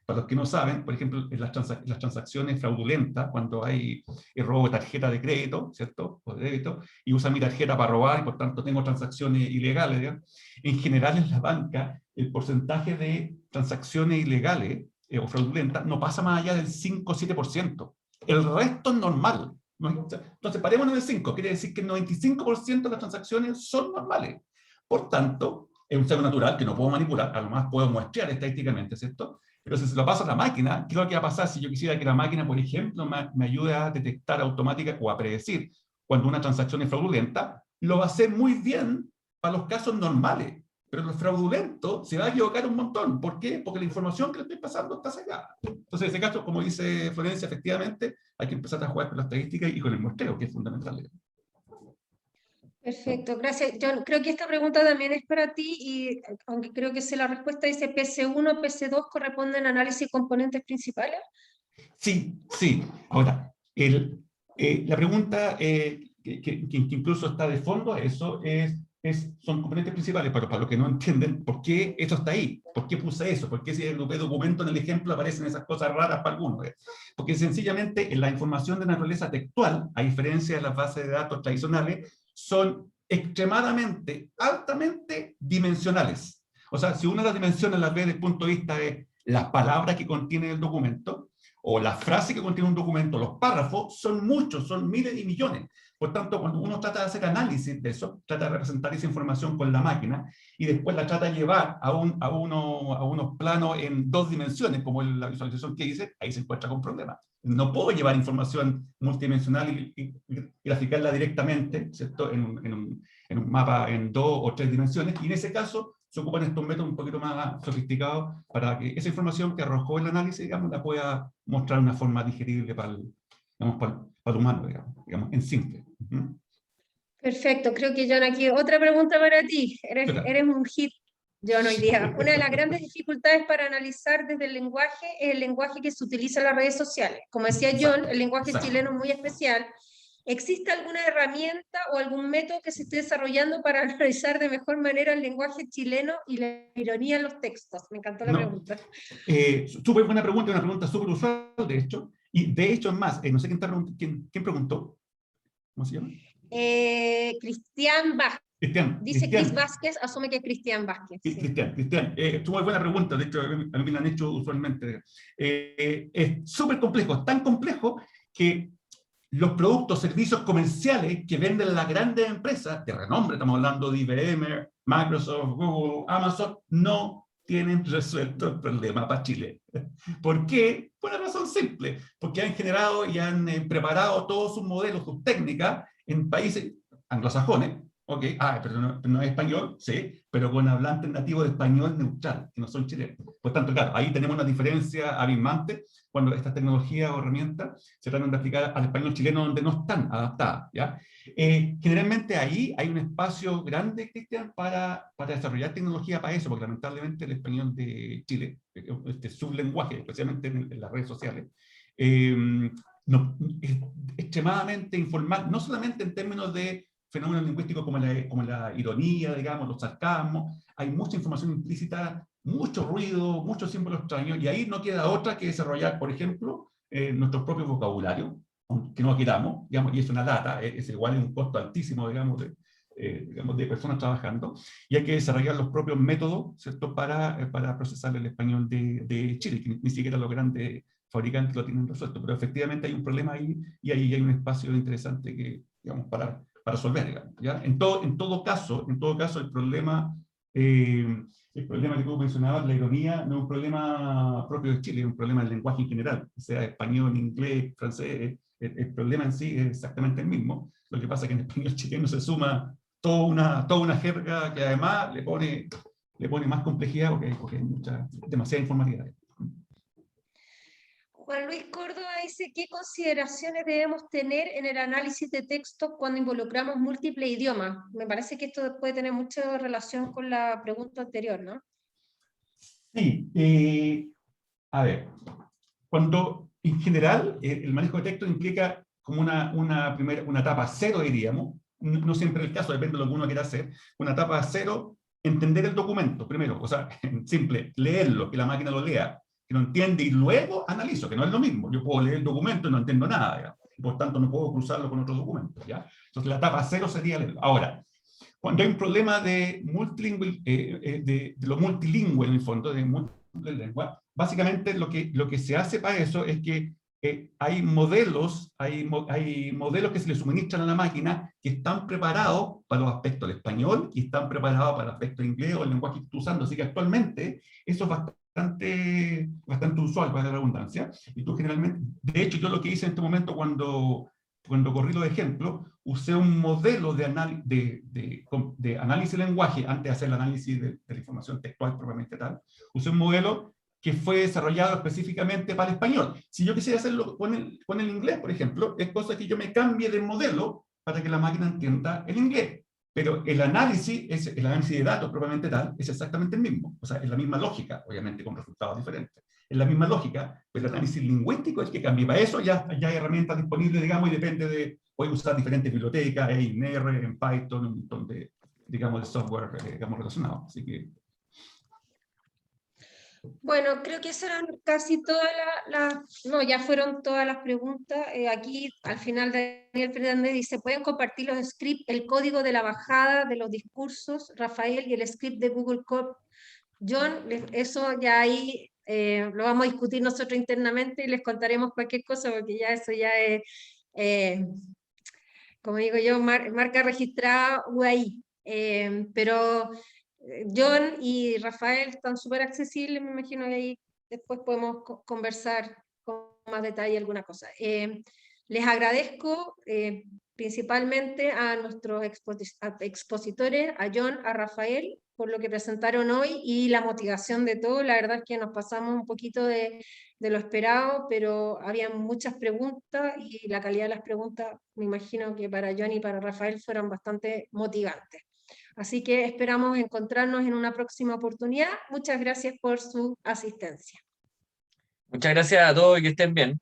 Para los que no saben, por ejemplo, en las transacciones fraudulentas, cuando hay robo de tarjeta de crédito, ¿cierto? O de débito, y usan mi tarjeta para robar, y por tanto tengo transacciones ilegales, ¿ya? En general, en la banca, el porcentaje de transacciones ilegales o fraudulentas no pasa más allá del 5 o 7%. El resto es normal. Entonces, parémonos en el 5, quiere decir que el 95% de las transacciones son normales. Por tanto, es un sesgo natural que no puedo manipular, a lo más puedo muestrear estadísticamente, ¿cierto? Pero si se lo paso a la máquina, ¿qué es lo que va a pasar si yo quisiera que la máquina, por ejemplo, me ayude a detectar automática o a predecir cuando una transacción es fraudulenta? Lo va a hacer muy bien para los casos normales, pero los fraudulentos se va a equivocar un montón. ¿Por qué? Porque la información que le estoy pasando está sesgada. Entonces, en ese caso, como dice Florencia, efectivamente, hay que empezar a jugar con la estadística y con el muestreo, que es fundamental. Perfecto, gracias. Yo creo que esta pregunta también es para ti y aunque creo que sé la respuesta, dice PC1, PC2 corresponden a análisis de componentes principales. Sí, sí. Ahora, la pregunta que incluso está de fondo, eso son componentes principales, pero para los que no entienden, ¿por qué eso está ahí? ¿Por qué puse eso? ¿Por qué si el documento en el ejemplo aparecen esas cosas raras para algunos? Porque sencillamente en la información de naturaleza textual, a diferencia de las bases de datos tradicionales, son extremadamente, altamente dimensionales. O sea, si una de las dimensiones las ve desde el punto de vista de las palabras que contiene el documento, o la frase que contiene un documento, los párrafos, son muchos, son miles y millones. Por tanto, cuando uno trata de hacer análisis de eso, trata de representar esa información con la máquina y después la trata de llevar a unos planos en 2 dimensiones, como la visualización que hice, ahí se encuentra con problemas. No puedo llevar información multidimensional y graficarla directamente, ¿cierto? En un mapa en 2 o 3 dimensiones, y en ese caso se ocupan estos métodos un poquito más sofisticados para que esa información que arrojó el análisis, digamos, la pueda mostrar de una forma digerible para el humano, digamos, en simple. Perfecto, creo que John aquí otra pregunta para ti. Eres un hit, John, hoy día. Una de las grandes dificultades para analizar desde el lenguaje es el lenguaje que se utiliza en las redes sociales. Como decía John, el lenguaje chileno es muy especial. ¿Existe alguna herramienta o algún método que se esté desarrollando para analizar de mejor manera el lenguaje chileno y la ironía en los textos? Me encantó la pregunta. Súper buena pregunta, una pregunta súper usual, de hecho. Y de hecho, es más, no sé quién preguntó. ¿Cómo se llama? Cristian Vázquez. Dice Cristian. Cris Vázquez, asume que es Cristian Vázquez. Sí. Cristian, súper buena pregunta, de hecho, a mí me la han hecho usualmente. Es súper complejo, es tan complejo que los productos, servicios comerciales que venden las grandes empresas de renombre, estamos hablando de IBM, Microsoft, Google, Amazon, no tienen resuelto el problema para Chile. ¿Por qué? Por una razón simple, porque han generado y han preparado todos sus modelos, sus técnicas en países anglosajones. Ok, pero no es español, sí, pero con hablantes nativos de español neutral, que no son chilenos. Por tanto, claro, ahí tenemos una diferencia abismante cuando estas tecnologías o herramientas se tratan de aplicar al español chileno donde no están adaptadas, ¿ya? Generalmente ahí hay un espacio grande, Cristian, para desarrollar tecnología para eso, porque lamentablemente el español de Chile, este sublenguaje, especialmente en las redes sociales, no, es extremadamente informal, no solamente en términos de fenómenos lingüísticos como la ironía, digamos, los sarcasmos, hay mucha información implícita, mucho ruido, muchos símbolos extraños, y ahí no queda otra que desarrollar, por ejemplo, nuestro propio vocabulario, que no queramos, digamos, y es una lata, es igual un costo altísimo, digamos, de personas trabajando, y hay que desarrollar los propios métodos, ¿cierto?, para procesar el español de Chile, que ni siquiera los grandes fabricantes lo tienen resuelto, pero efectivamente hay un problema ahí, y ahí hay un espacio interesante que, digamos, para resolver, digamos, ¿ya? En todo caso, el problema que tú mencionabas, la ironía, no es un problema propio de Chile, es un problema del lenguaje en general, sea español, inglés, francés, el problema en sí es exactamente el mismo. Lo que pasa es que en español chileno se suma toda una jerga que además le pone más complejidad porque hay demasiada informalidad. Juan Luis Córdoba dice, ¿qué consideraciones debemos tener en el análisis de texto cuando involucramos múltiples idiomas? Me parece que esto puede tener mucha relación con la pregunta anterior, ¿no? Sí, a ver, cuando en general el manejo de texto implica como una etapa cero, diríamos, no siempre es el caso, depende de lo que uno quiera hacer. Una etapa 0, entender el documento primero, o sea, simple, leerlo, que la máquina lo lea, que lo entiende y luego analizo, que no es lo mismo. Yo puedo leer el documento y no entiendo nada, digamos, y por tanto no puedo cruzarlo con otros documentos, ¿ya? Entonces la etapa 0 sería leerlo. Ahora, cuando hay un problema de multilingüe, de lo multilingüe en el fondo, de múltiples lenguas, básicamente lo que se hace para eso es que hay modelos que se le suministran a la máquina que están preparados para los aspectos del español y están preparados para el aspecto del inglés o el lenguaje que estoy usando. Así que actualmente eso es bastante usual, para la redundancia. Y tú generalmente, de hecho, yo lo que hice en este momento cuando corrí los ejemplos, usé un modelo de análisis de lenguaje antes de hacer el análisis de la información textual propiamente tal. Usé un modelo que fue desarrollado específicamente para el español. Si yo quisiera hacerlo con el inglés, por ejemplo, es cosa que yo me cambie de modelo para que la máquina entienda el inglés. Pero el análisis de datos propiamente tal es exactamente el mismo. O sea, es la misma lógica, obviamente con resultados diferentes. Es la misma lógica, pero el análisis lingüístico es que cambia. Para eso ya hay herramientas disponibles, digamos, y depende de, puede usar diferentes bibliotecas, en R, en Python, un montón de, digamos, de software, digamos, relacionado. Así que... Bueno, creo que esas eran casi todas no, ya fueron todas las preguntas. Aquí al final Daniel Fernández dice, ¿pueden compartir los scripts, el código de la bajada de los discursos, Rafael, y el script de Google Corp? John, eso ya ahí lo vamos a discutir nosotros internamente y les contaremos cualquier cosa, porque ya eso ya es, como digo yo, marca registrada UAI. Pero John y Rafael están súper accesibles, me imagino que ahí después podemos conversar con más detalle alguna cosa. Les agradezco principalmente a nuestros expositores, a John, a Rafael, por lo que presentaron hoy y la motivación de todo. La verdad es que nos pasamos un poquito de lo esperado, pero había muchas preguntas y la calidad de las preguntas, me imagino que para John y para Rafael fueron bastante motivantes. Así que esperamos encontrarnos en una próxima oportunidad. Muchas gracias por su asistencia. Muchas gracias a todos y que estén bien.